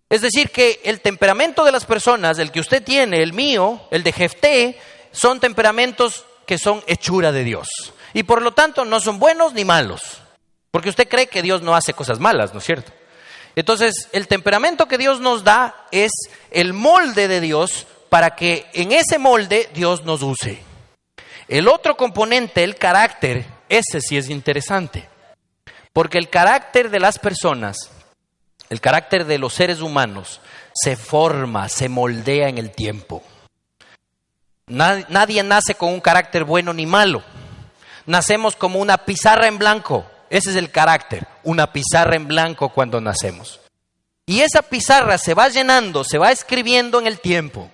Es decir, que el temperamento de las personas, el que usted tiene, el mío, el de Jefté, son temperamentos que son hechura de Dios. Y por lo tanto no son buenos ni malos. Porque usted cree que Dios no hace cosas malas, ¿no es cierto? Entonces, el temperamento que Dios nos da es el molde de Dios para que en ese molde Dios nos use. El otro componente, el carácter, ese sí es interesante. Porque el carácter de las personas, el carácter de los seres humanos, se forma, se moldea en el tiempo. Nadie nace con un carácter bueno ni malo. Nacemos como una pizarra en blanco. Ese es el carácter, una pizarra en blanco cuando nacemos. Y esa pizarra se va llenando, se va escribiendo en el tiempo.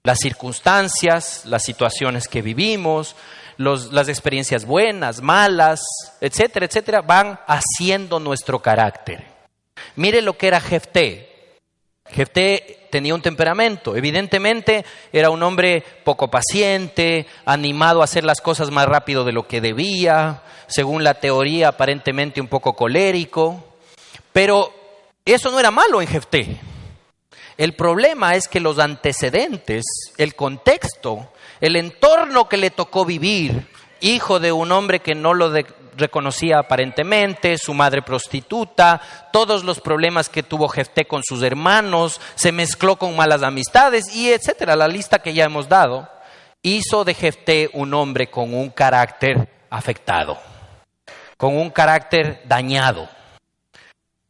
Las circunstancias, las situaciones que vivimos, las experiencias buenas, malas, etcétera, etcétera, van haciendo nuestro carácter. Mire lo que era Jefté. Jefté tenía un temperamento, evidentemente era un hombre poco paciente, animado a hacer las cosas más rápido de lo que debía, según la teoría aparentemente un poco colérico, pero eso no era malo en Jefté. El problema es que los antecedentes, el contexto, el entorno que le tocó vivir, hijo de un hombre que no lo reconocía aparentemente, su madre prostituta, todos los problemas que tuvo Jefté con sus hermanos, se mezcló con malas amistades y etcétera, la lista que ya hemos dado, hizo de Jefté un hombre con un carácter afectado, con un carácter dañado.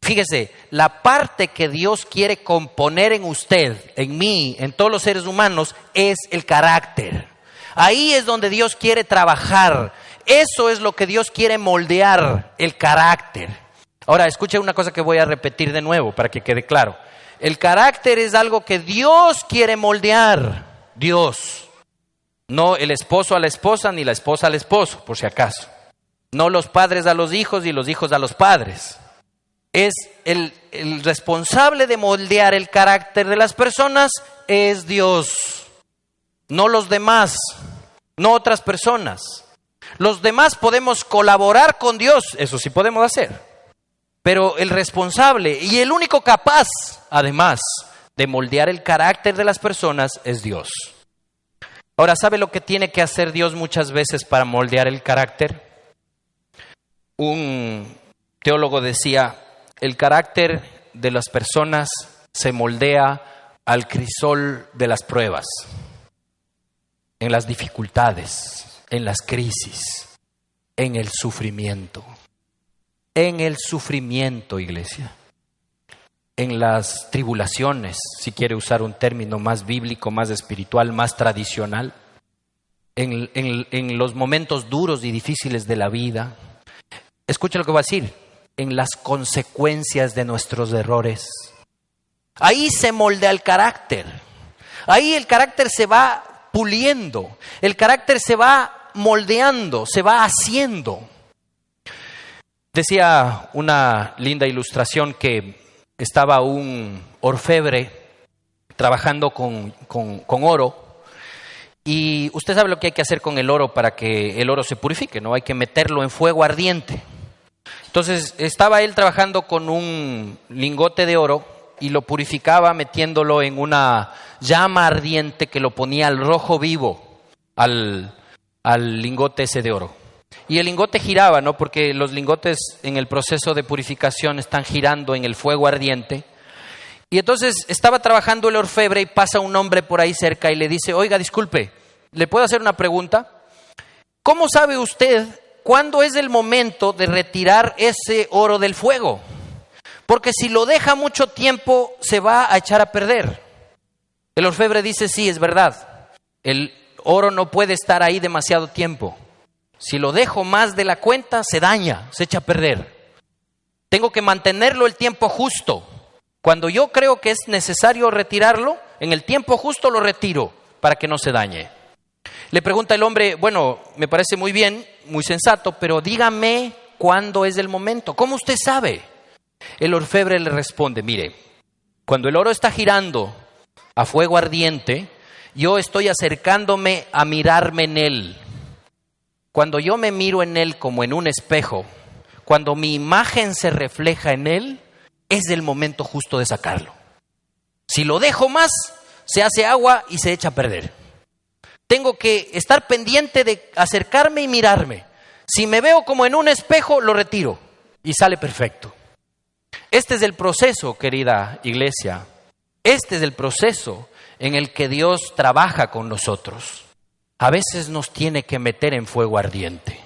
Fíjese, la parte que Dios quiere componer en usted, en mí, en todos los seres humanos, es el carácter. Ahí es donde Dios quiere trabajar. Eso es lo que Dios quiere moldear, el carácter. Ahora, escuche una cosa que voy a repetir de nuevo para que quede claro. El carácter es algo que Dios quiere moldear. Dios. No el esposo a la esposa, ni la esposa al esposo, por si acaso. No los padres a los hijos y los hijos a los padres. Es el responsable de moldear el carácter de las personas es Dios, no los demás, no otras personas. Los demás podemos colaborar con Dios, eso sí podemos hacer, pero el responsable y el único capaz, además, de moldear el carácter de las personas es Dios. Ahora, ¿sabe lo que tiene que hacer Dios muchas veces para moldear el carácter? Un teólogo decía: el carácter de las personas se moldea al crisol de las pruebas, en las dificultades, en las crisis, en el sufrimiento. En el sufrimiento, iglesia. En las tribulaciones, si quiere usar un término más bíblico, más espiritual, más tradicional. En los momentos duros y difíciles de la vida. Escucha lo que va a decir. En las consecuencias de nuestros errores. Ahí se moldea el carácter. Ahí el carácter se va puliendo. El carácter se va moldeando, se va haciendo. Decía una linda ilustración que estaba un orfebre trabajando con oro. Y usted sabe lo que hay que hacer con el oro para que el oro se purifique, ¿no? Hay que meterlo en fuego ardiente. Entonces estaba él trabajando con un lingote de oro y lo purificaba metiéndolo en una llama ardiente que lo ponía al rojo vivo al lingote ese de oro. Y el lingote giraba, ¿no? Porque los lingotes en el proceso de purificación están girando en el fuego ardiente. Y entonces estaba trabajando el orfebre y pasa un hombre por ahí cerca y le dice: oiga, disculpe, ¿le puedo hacer una pregunta? ¿Cómo sabe usted cuándo es el momento de retirar ese oro del fuego? Porque si lo deja mucho tiempo, se va a echar a perder. El orfebre dice: sí, es verdad. El oro no puede estar ahí demasiado tiempo. Si lo dejo más de la cuenta, se daña, se echa a perder. Tengo que mantenerlo el tiempo justo. Cuando yo creo que es necesario retirarlo, en el tiempo justo lo retiro para que no se dañe. Le pregunta el hombre: bueno, me parece muy bien, muy sensato, pero dígame cuándo es el momento. ¿Cómo usted sabe? El orfebre le responde: mire, cuando el oro está girando a fuego ardiente, yo estoy acercándome a mirarme en él. Cuando yo me miro en él como en un espejo, cuando mi imagen se refleja en él, es el momento justo de sacarlo. Si lo dejo más, se hace agua y se echa a perder. Tengo que estar pendiente de acercarme y mirarme. Si me veo como en un espejo, lo retiro y sale perfecto. Este es el proceso, querida iglesia. Este es el proceso en el que Dios trabaja con nosotros. A veces nos tiene que meter en fuego ardiente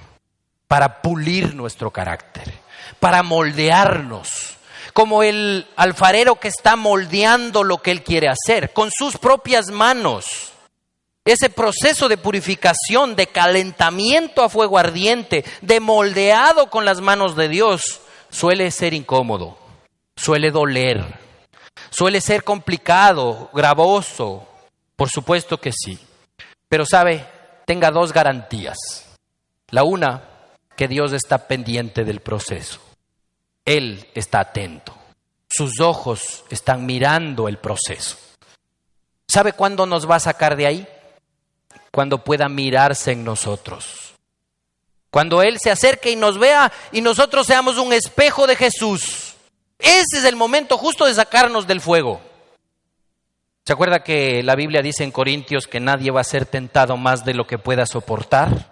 para pulir nuestro carácter, para moldearnos, como el alfarero que está moldeando lo que él quiere hacer con sus propias manos. ese proceso de purificación, de calentamiento a fuego ardiente, de moldeado con las manos de Dios, suele ser incómodo, suele doler, suele ser complicado, gravoso. Por supuesto que sí. Pero sabe, tenga dos garantías. La una, que Dios está pendiente del proceso. Él está atento. Sus ojos están mirando el proceso. ¿Sabe cuándo nos va a sacar de ahí? Cuando pueda mirarse en nosotros. Cuando Él se acerque y nos vea y nosotros seamos un espejo de Jesús. Ese es el momento justo de sacarnos del fuego. ¿Se acuerda que la Biblia dice en Corintios que nadie va a ser tentado más de lo que pueda soportar?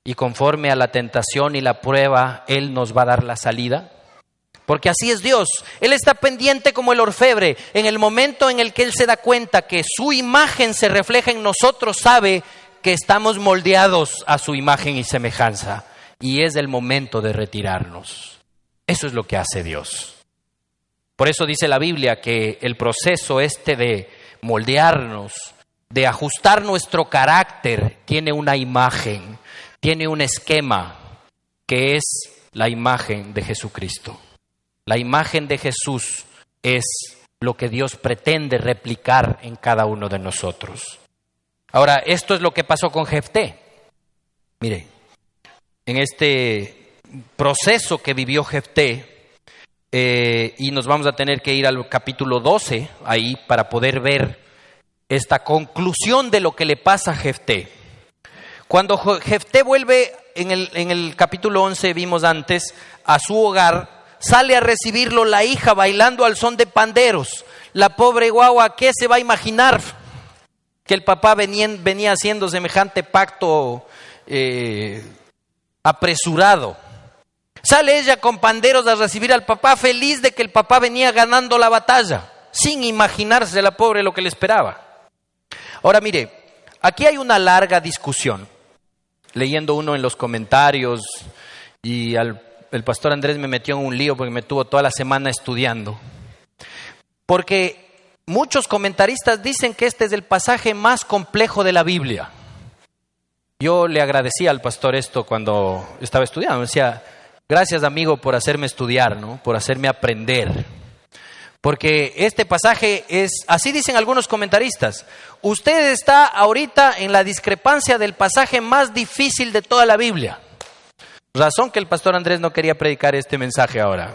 Y conforme a la tentación y la prueba, Él nos va a dar la salida. Porque así es Dios. Él está pendiente como el orfebre. En el momento en el que Él se da cuenta que su imagen se refleja en nosotros, sabe que estamos moldeados a su imagen y semejanza. Y es el momento de retirarnos. Eso es lo que hace Dios. Por eso dice la Biblia que el proceso de moldearnos, de ajustar nuestro carácter, tiene una imagen, tiene un esquema, que es la imagen de Jesucristo. La imagen de Jesús es lo que Dios pretende replicar en cada uno de nosotros. Ahora, esto es lo que pasó con Jefté. Mire, en este proceso que vivió Jefté, y nos vamos a tener que ir al capítulo 12, ahí, para poder ver esta conclusión de lo que le pasa a Jefté. Cuando Jefté vuelve, en el capítulo 11, vimos antes, a su hogar, sale a recibirlo la hija bailando al son de panderos. La pobre guagua, ¿qué se va a imaginar? Que el papá venía haciendo semejante pacto apresurado. Sale ella con panderos a recibir al papá, feliz de que el papá venía ganando la batalla, sin imaginarse la pobre lo que le esperaba. Ahora mire, aquí hay una larga discusión. Leyendo uno en los comentarios, y el pastor Andrés me metió en un lío porque me tuvo toda la semana estudiando. Porque muchos comentaristas dicen que este es el pasaje más complejo de la Biblia. Yo le agradecí al pastor esto cuando estaba estudiando. Me decía, gracias amigo por hacerme estudiar, ¿no? Por hacerme aprender. Porque este pasaje es, así dicen algunos comentaristas, usted está ahorita en la discrepancia del pasaje más difícil de toda la Biblia. Razón que el pastor Andrés no quería predicar este mensaje ahora.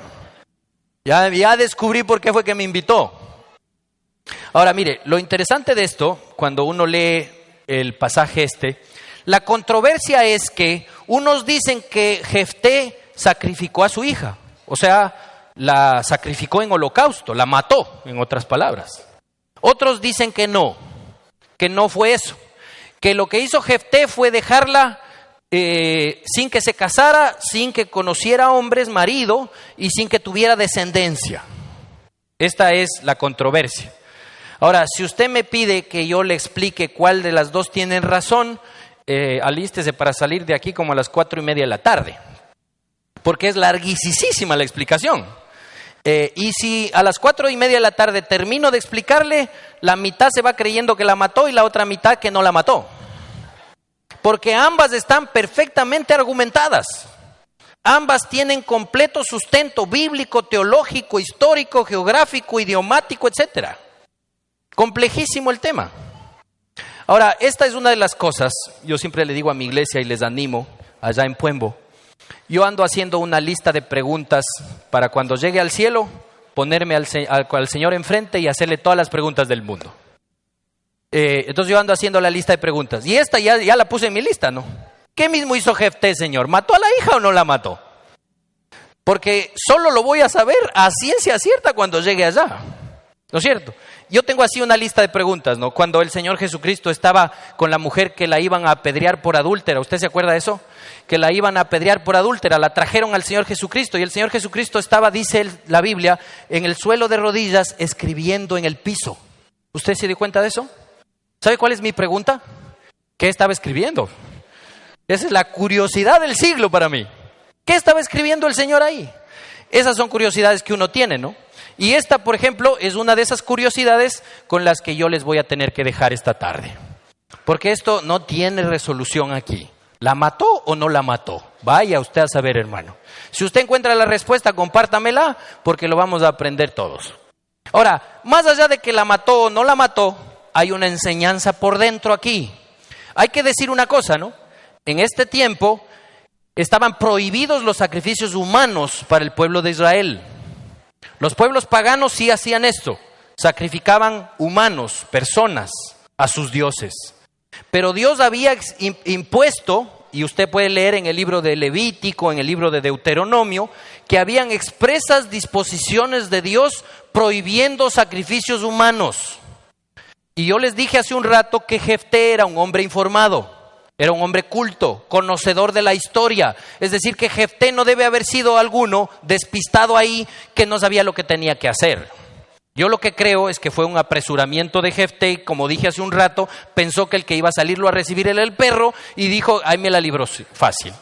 Ya descubrí por qué fue que me invitó. Ahora mire, lo interesante de esto, cuando uno lee el pasaje la controversia es que unos dicen que Jefté sacrificó a su hija, o sea, la sacrificó en holocausto, la mató, en otras palabras. Otros dicen que no fue eso, que lo que hizo Jefté fue dejarla sin que se casara, sin que conociera hombres, marido, y sin que tuviera descendencia. Esta es la controversia. Ahora, si usted me pide que yo le explique cuál de las dos tiene razón, alístese para salir de aquí como a las 4:30 de la tarde, porque es larguísima la explicación. Y si a las 4:30 de la tarde termino de explicarle, la mitad se va creyendo que la mató y la otra mitad que no la mató. Porque ambas están perfectamente argumentadas. Ambas tienen completo sustento bíblico, teológico, histórico, geográfico, idiomático, etc. Complejísimo el tema. Ahora, esta es una de las cosas, yo siempre le digo a mi iglesia y les animo allá en Puembo. Yo ando haciendo una lista de preguntas para cuando llegue al cielo, ponerme al Señor enfrente y hacerle todas las preguntas del mundo. Entonces yo ando haciendo la lista de preguntas. Y esta ya la puse en mi lista, ¿no? ¿Qué mismo hizo Jefté, Señor? ¿Mató a la hija o no la mató? Porque solo lo voy a saber a ciencia cierta cuando llegue allá. ¿No es cierto? Yo tengo así una lista de preguntas, ¿no? Cuando el Señor Jesucristo estaba con la mujer que la iban a apedrear por adúltera, ¿usted se acuerda de eso? Que la iban a apedrear por adúltera, la trajeron al Señor Jesucristo y el Señor Jesucristo estaba, dice la Biblia, en el suelo de rodillas escribiendo en el piso. ¿Usted se dio cuenta de eso? ¿Sabe cuál es mi pregunta? ¿Qué estaba escribiendo? Esa es la curiosidad del siglo para mí. ¿Qué estaba escribiendo el Señor ahí? Esas son curiosidades que uno tiene, ¿no? Y esta, por ejemplo, es una de esas curiosidades con las que yo les voy a tener que dejar esta tarde. Porque esto no tiene resolución aquí. ¿La mató o no la mató? Vaya usted a saber, hermano. Si usted encuentra la respuesta, compártamela, porque lo vamos a aprender todos. Ahora, más allá de que la mató o no la mató, hay una enseñanza por dentro aquí. Hay que decir una cosa, ¿no? En este tiempo estaban prohibidos los sacrificios humanos para el pueblo de Israel. Los pueblos paganos sí hacían esto. Sacrificaban humanos, personas, a sus dioses. Pero Dios había impuesto, y usted puede leer en el libro de Levítico, en el libro de Deuteronomio, que habían expresas disposiciones de Dios prohibiendo sacrificios humanos. Y yo les dije hace un rato que Jefté era un hombre informado, era un hombre culto, conocedor de la historia. Es decir, que Jefté no debe haber sido alguno despistado ahí que no sabía lo que tenía que hacer. Yo lo que creo es que fue un apresuramiento de Jefté, como dije hace un rato, pensó que el que iba a salirlo a recibir era el perro y dijo, ahí me la libró fácil.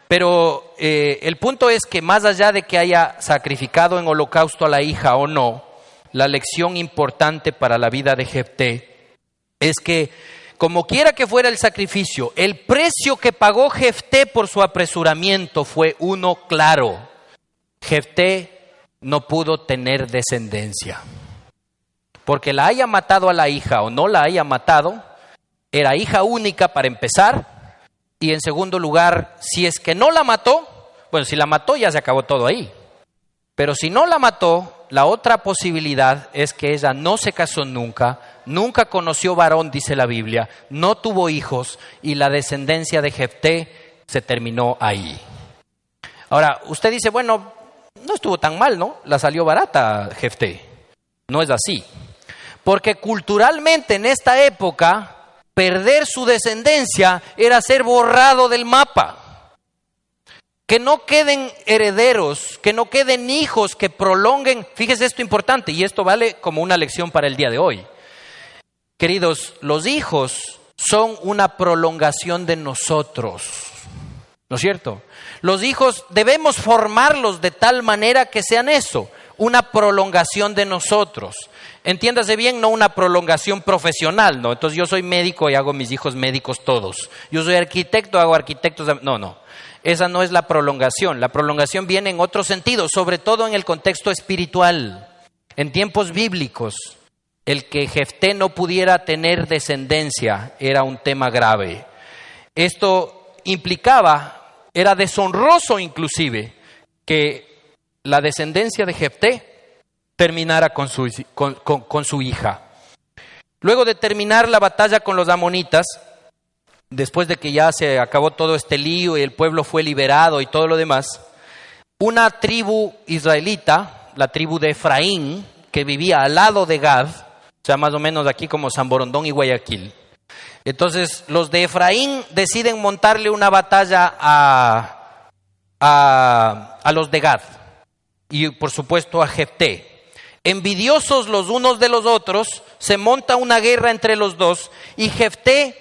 Pero el punto es que más allá de que haya sacrificado en holocausto a la hija o no, la lección importante para la vida de Jefté es que, como quiera que fuera el sacrificio, el precio que pagó Jefté por su apresuramiento fue uno claro. Jefté no pudo tener descendencia. Porque la haya matado a la hija o no la haya matado, era hija única para empezar, y en segundo lugar, si es que no la mató, bueno, si la mató ya se acabó todo ahí. Pero si no la mató, la otra posibilidad es que ella no se casó nunca, nunca conoció varón, dice la Biblia, no tuvo hijos, y la descendencia de Jefté se terminó ahí. Ahora, usted dice, bueno, no estuvo tan mal, ¿no? La salió barata Jefté. No es así. Porque culturalmente en esta época, perder su descendencia era ser borrado del mapa. Que no queden herederos, que no queden hijos que prolonguen. Fíjese esto importante, y esto vale como una lección para el día de hoy. Queridos, los hijos son una prolongación de nosotros, ¿no es cierto? Los hijos debemos formarlos de tal manera que sean eso, una prolongación de nosotros. Entiéndase bien, no una prolongación profesional, ¿no? Entonces yo soy médico y hago mis hijos médicos todos. Yo soy arquitecto, hago arquitectos. No. Esa no es la prolongación. La prolongación viene en otro sentido, sobre todo en el contexto espiritual. En tiempos bíblicos, el que Jefté no pudiera tener descendencia era un tema grave. Esto implicaba, era deshonroso inclusive, que la descendencia de Jefté terminara con su hija. Luego de terminar la batalla con los amonitas, después de que ya se acabó todo este lío y el pueblo fue liberado y todo lo demás, una tribu israelita, la tribu de Efraín, que vivía al lado de Gad, o sea, más o menos aquí como San Borondón y Guayaquil. Entonces, los de Efraín deciden montarle una batalla a los de Gad y, por supuesto, a Jefté. Envidiosos los unos de los otros, se monta una guerra entre los dos y Jefté,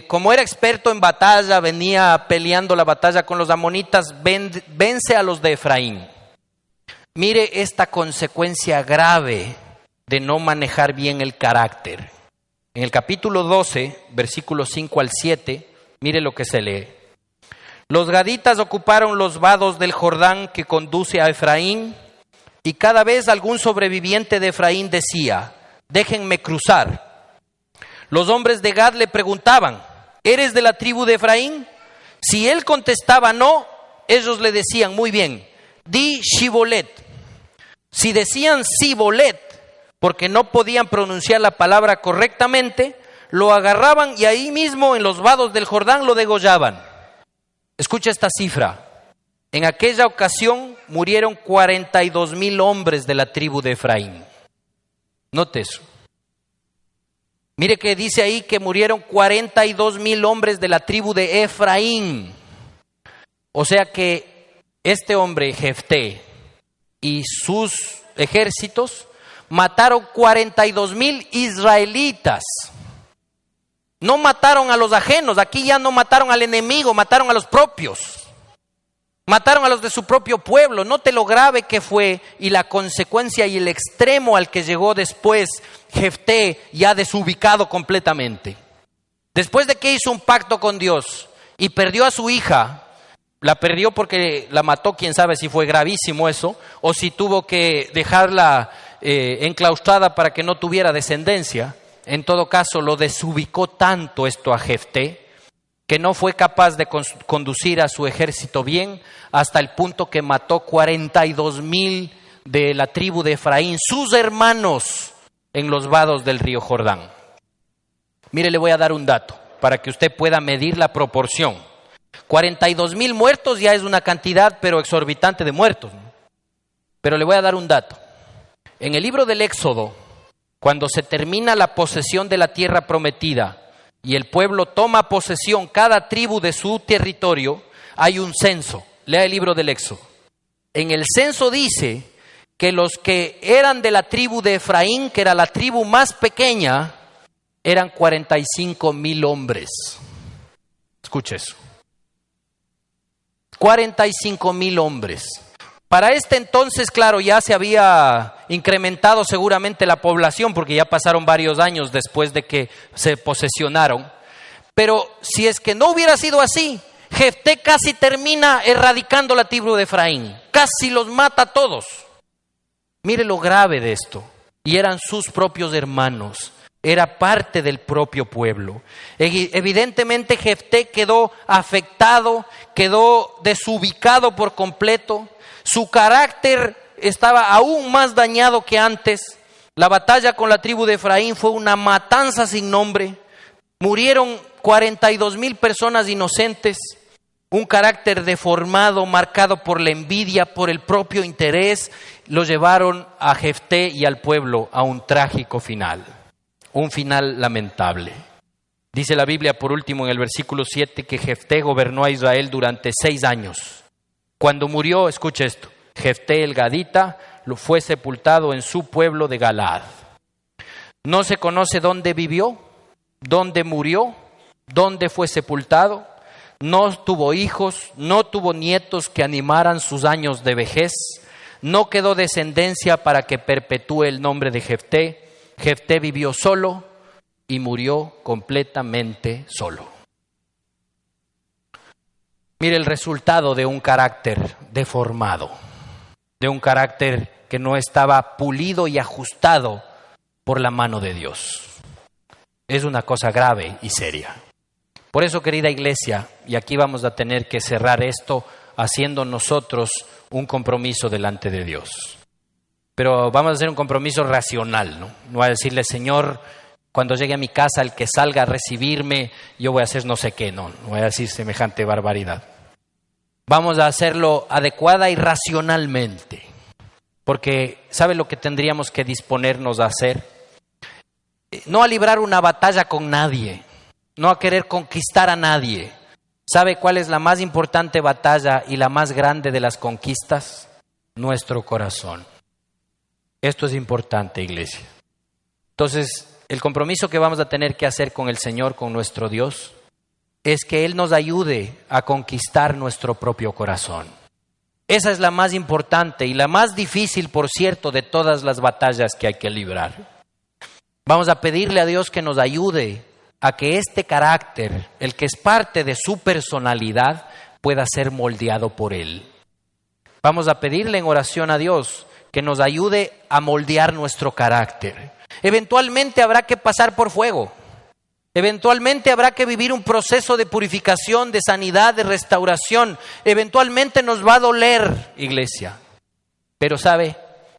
como era experto en batalla, venía peleando la batalla con los amonitas, vence a los de Efraín. Mire esta consecuencia grave de no manejar bien el carácter. En el capítulo 12, versículos 5 al 7, mire lo que se lee. Los gaditas ocuparon los vados del Jordán que conduce a Efraín, y cada vez algún sobreviviente de Efraín decía, déjenme cruzar. Los hombres de Gad le preguntaban, ¿eres de la tribu de Efraín? Si él contestaba no, ellos le decían, muy bien, di Shibolet. Si decían Sibolet, porque no podían pronunciar la palabra correctamente, lo agarraban y ahí mismo en los vados del Jordán lo degollaban. Escucha esta cifra. En aquella ocasión murieron 42,000 hombres de la tribu de Efraín. Note eso. Mire que dice ahí que murieron 42,000 hombres de la tribu de Efraín. O sea que este hombre, Jefté, y sus ejércitos mataron 42,000 israelitas. No mataron a los ajenos, aquí ya no mataron al enemigo, mataron a los propios. Mataron a los de su propio pueblo. Note lo grave que fue y la consecuencia y el extremo al que llegó después Jefté, ya desubicado completamente. Después de que hizo un pacto con Dios y perdió a su hija, la perdió porque la mató, quién sabe si fue gravísimo eso, o si tuvo que dejarla enclaustrada para que no tuviera descendencia. En todo caso, lo desubicó tanto esto a Jefté, que no fue capaz de conducir a su ejército bien, hasta el punto que mató 42,000 de la tribu de Efraín, sus hermanos, en los vados del río Jordán. Mire, le voy a dar un dato para que usted pueda medir la proporción. 42,000 muertos ya es una cantidad, pero exorbitante de muertos, ¿no? Pero le voy a dar un dato. En el libro del Éxodo, cuando se termina la posesión de la tierra prometida y el pueblo toma posesión, cada tribu de su territorio, hay un censo. Lea el libro del Éxodo. En el censo dice que los que eran de la tribu de Efraín, que era la tribu más pequeña, eran 45,000 hombres. Escuche eso. 45,000 hombres. Para este entonces, claro, ya se había incrementado seguramente la población, porque ya pasaron varios años después de que se posesionaron. Pero si es que no hubiera sido así, Jefté casi termina erradicando la tribu de Efraín. Casi los mata a todos. Mire lo grave de esto. Y eran sus propios hermanos. Era parte del propio pueblo. Evidentemente Jefté quedó afectado, quedó desubicado por completo. Su carácter estaba aún más dañado que antes. La batalla con la tribu de Efraín fue una matanza sin nombre. Murieron 42,000 personas inocentes. Un carácter deformado, marcado por la envidia, por el propio interés, lo llevaron a Jefté y al pueblo a un trágico final. Un final lamentable. Dice la Biblia, por último, en el versículo 7, que Jefté gobernó a Israel durante 6 años. Cuando murió, escuche esto, Jefté el Gadita lo fue sepultado en su pueblo de Galaad. No se conoce dónde vivió, dónde murió, dónde fue sepultado. No tuvo hijos, no tuvo nietos que animaran sus años de vejez. No quedó descendencia para que perpetúe el nombre de Jefté. Jefté vivió solo y murió completamente solo. Mire el resultado de un carácter deformado, de un carácter que no estaba pulido y ajustado por la mano de Dios. Es una cosa grave y seria. Por eso, querida iglesia, y aquí vamos a tener que cerrar esto haciendo nosotros un compromiso delante de Dios. Pero vamos a hacer un compromiso racional, ¿no? No voy a decirle, Señor, cuando llegue a mi casa, el que salga a recibirme, yo voy a hacer no sé qué, no voy a decir semejante barbaridad. Vamos a hacerlo adecuada y racionalmente, porque ¿sabe lo que tendríamos que disponernos a hacer? No a librar una batalla con nadie, no a querer conquistar a nadie. ¿Sabe cuál es la más importante batalla y la más grande de las conquistas? Nuestro corazón. Esto es importante, iglesia. Entonces, el compromiso que vamos a tener que hacer con el Señor, con nuestro Dios, es que Él nos ayude a conquistar nuestro propio corazón. Esa es la más importante y la más difícil, por cierto, de todas las batallas que hay que librar. Vamos a pedirle a Dios que nos ayude a que este carácter, el que es parte de su personalidad, pueda ser moldeado por Él. Vamos a pedirle en oración a Dios que nos ayude a moldear nuestro carácter. Eventualmente habrá que pasar por fuego. Eventualmente habrá que vivir un proceso de purificación, de sanidad, de restauración. Eventualmente nos va a doler, iglesia. Pero ¿sabe?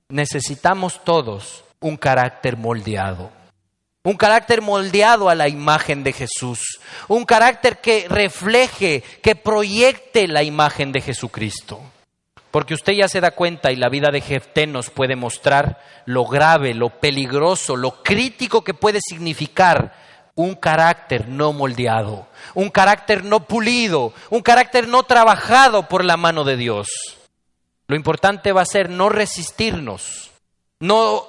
Necesitamos todos un carácter moldeado. Un carácter moldeado a la imagen de Jesús. Un carácter que refleje, que proyecte la imagen de Jesucristo. Porque usted ya se da cuenta, y la vida de Jefté nos puede mostrar lo grave, lo peligroso, lo crítico que puede significar un carácter no moldeado, un carácter no pulido, un carácter no trabajado por la mano de Dios. Lo importante va a ser no resistirnos, no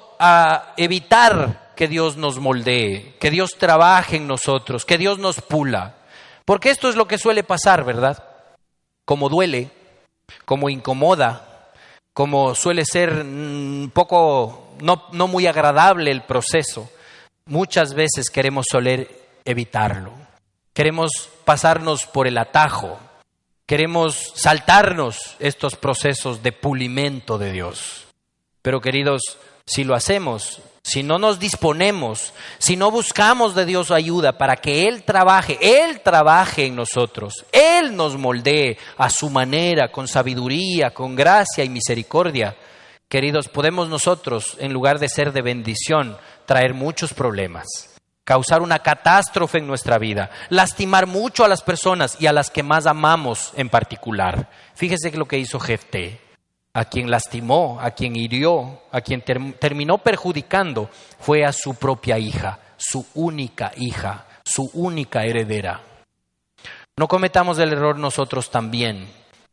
evitar que Dios nos moldee, que Dios trabaje en nosotros, que Dios nos pula. Porque esto es lo que suele pasar, ¿verdad? Como duele, como incomoda, como suele ser un poco no muy agradable el proceso, muchas veces queremos soler evitarlo. Queremos pasarnos por el atajo. Queremos saltarnos estos procesos de pulimento de Dios. Pero queridos, si lo hacemos, si no nos disponemos, si no buscamos de Dios ayuda para que Él trabaje en nosotros, Él nos moldee a su manera, con sabiduría, con gracia y misericordia, queridos, podemos nosotros, en lugar de ser de bendición, traer muchos problemas, causar una catástrofe en nuestra vida, lastimar mucho a las personas y a las que más amamos en particular. Fíjese lo que hizo Jefté. A quien lastimó, a quien hirió, a quien terminó perjudicando, fue a su propia hija, su única hija, su única heredera. No cometamos el error nosotros también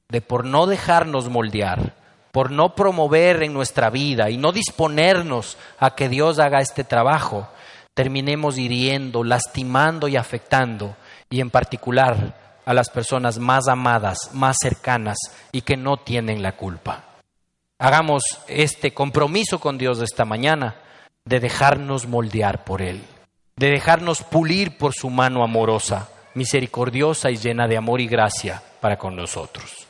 de, por no dejarnos moldear, por no promover en nuestra vida y no disponernos a que Dios haga este trabajo, terminemos hiriendo, lastimando y afectando, y en particular a las personas más amadas, más cercanas y que no tienen la culpa. Hagamos este compromiso con Dios de esta mañana de dejarnos moldear por Él, de dejarnos pulir por su mano amorosa, misericordiosa y llena de amor y gracia para con nosotros.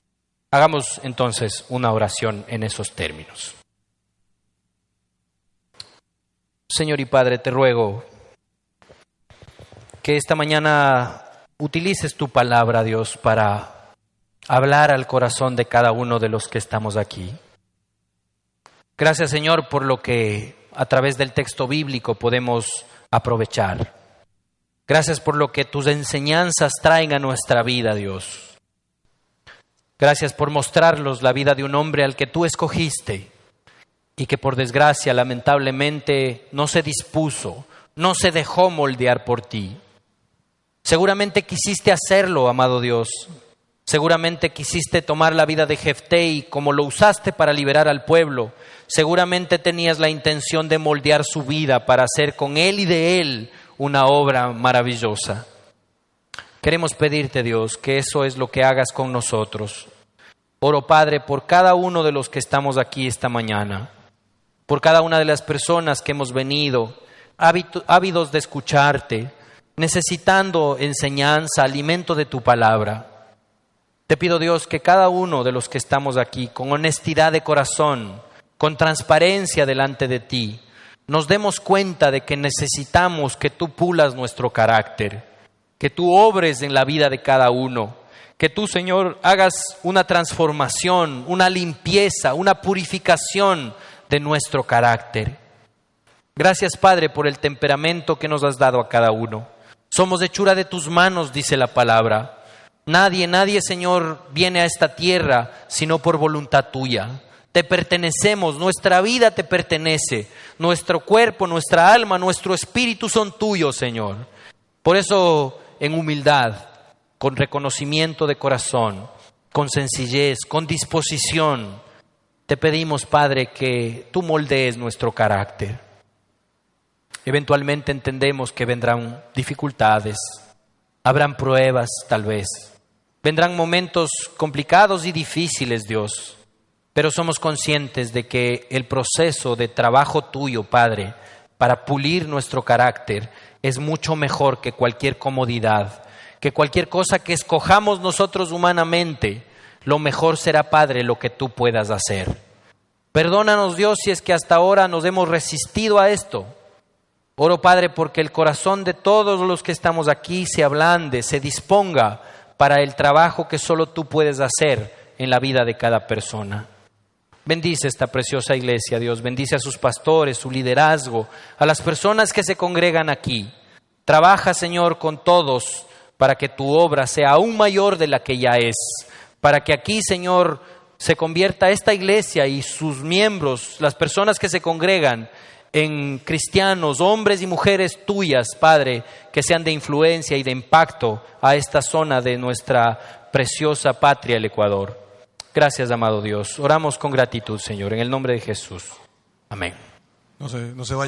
Hagamos entonces una oración en esos términos. Señor y Padre, te ruego que esta mañana utilices tu palabra, Dios, para hablar al corazón de cada uno de los que estamos aquí. Gracias, Señor, por lo que a través del texto bíblico podemos aprovechar. Gracias por lo que tus enseñanzas traen a nuestra vida, Dios. Gracias por mostrarnos la vida de un hombre al que tú escogiste y que por desgracia, lamentablemente, no se dispuso, no se dejó moldear por ti. Seguramente quisiste hacerlo, amado Dios. Seguramente quisiste tomar la vida de Jefté y como lo usaste para liberar al pueblo, seguramente tenías la intención de moldear su vida para hacer con él y de él una obra maravillosa. Queremos pedirte, Dios, que eso es lo que hagas con nosotros. Oro, Padre, por cada uno de los que estamos aquí esta mañana, por cada una de las personas que hemos venido, ávidos de escucharte, necesitando enseñanza, alimento de tu palabra. Te pido, Dios, que cada uno de los que estamos aquí, con honestidad de corazón, con transparencia delante de ti, nos demos cuenta de que necesitamos que tú pulas nuestro carácter, que tú obres en la vida de cada uno, que tú, Señor, hagas una transformación, una limpieza, una purificación de nuestro carácter. Gracias, Padre, por el temperamento que nos has dado a cada uno. Somos hechura de tus manos, dice la palabra. Nadie, Señor, viene a esta tierra sino por voluntad tuya. Te pertenecemos, nuestra vida te pertenece, nuestro cuerpo, nuestra alma, nuestro espíritu son tuyos, Señor. Por eso, en humildad, con reconocimiento de corazón, con sencillez, con disposición, te pedimos, Padre, que tú moldees nuestro carácter. Eventualmente entendemos que vendrán dificultades, habrán pruebas tal vez. Vendrán momentos complicados y difíciles, Dios, pero somos conscientes de que el proceso de trabajo tuyo, Padre, para pulir nuestro carácter es mucho mejor que cualquier comodidad, que cualquier cosa que escojamos nosotros humanamente. Lo mejor será, Padre, lo que tú puedas hacer. Perdónanos, Dios, si es que hasta ahora nos hemos resistido a esto. Oro, Padre, porque el corazón de todos los que estamos aquí se ablande, se disponga para el trabajo que solo tú puedes hacer en la vida de cada persona. Bendice esta preciosa iglesia, Dios. Bendice a sus pastores, su liderazgo, a las personas que se congregan aquí. Trabaja, Señor, con todos para que tu obra sea aún mayor de la que ya es. Para que aquí, Señor, se convierta esta iglesia y sus miembros, las personas que se congregan, en cristianos, hombres y mujeres tuyas, Padre, que sean de influencia y de impacto a esta zona de nuestra preciosa patria, el Ecuador. Gracias, amado Dios. Oramos con gratitud, Señor, en el nombre de Jesús. Amén. No se vaya.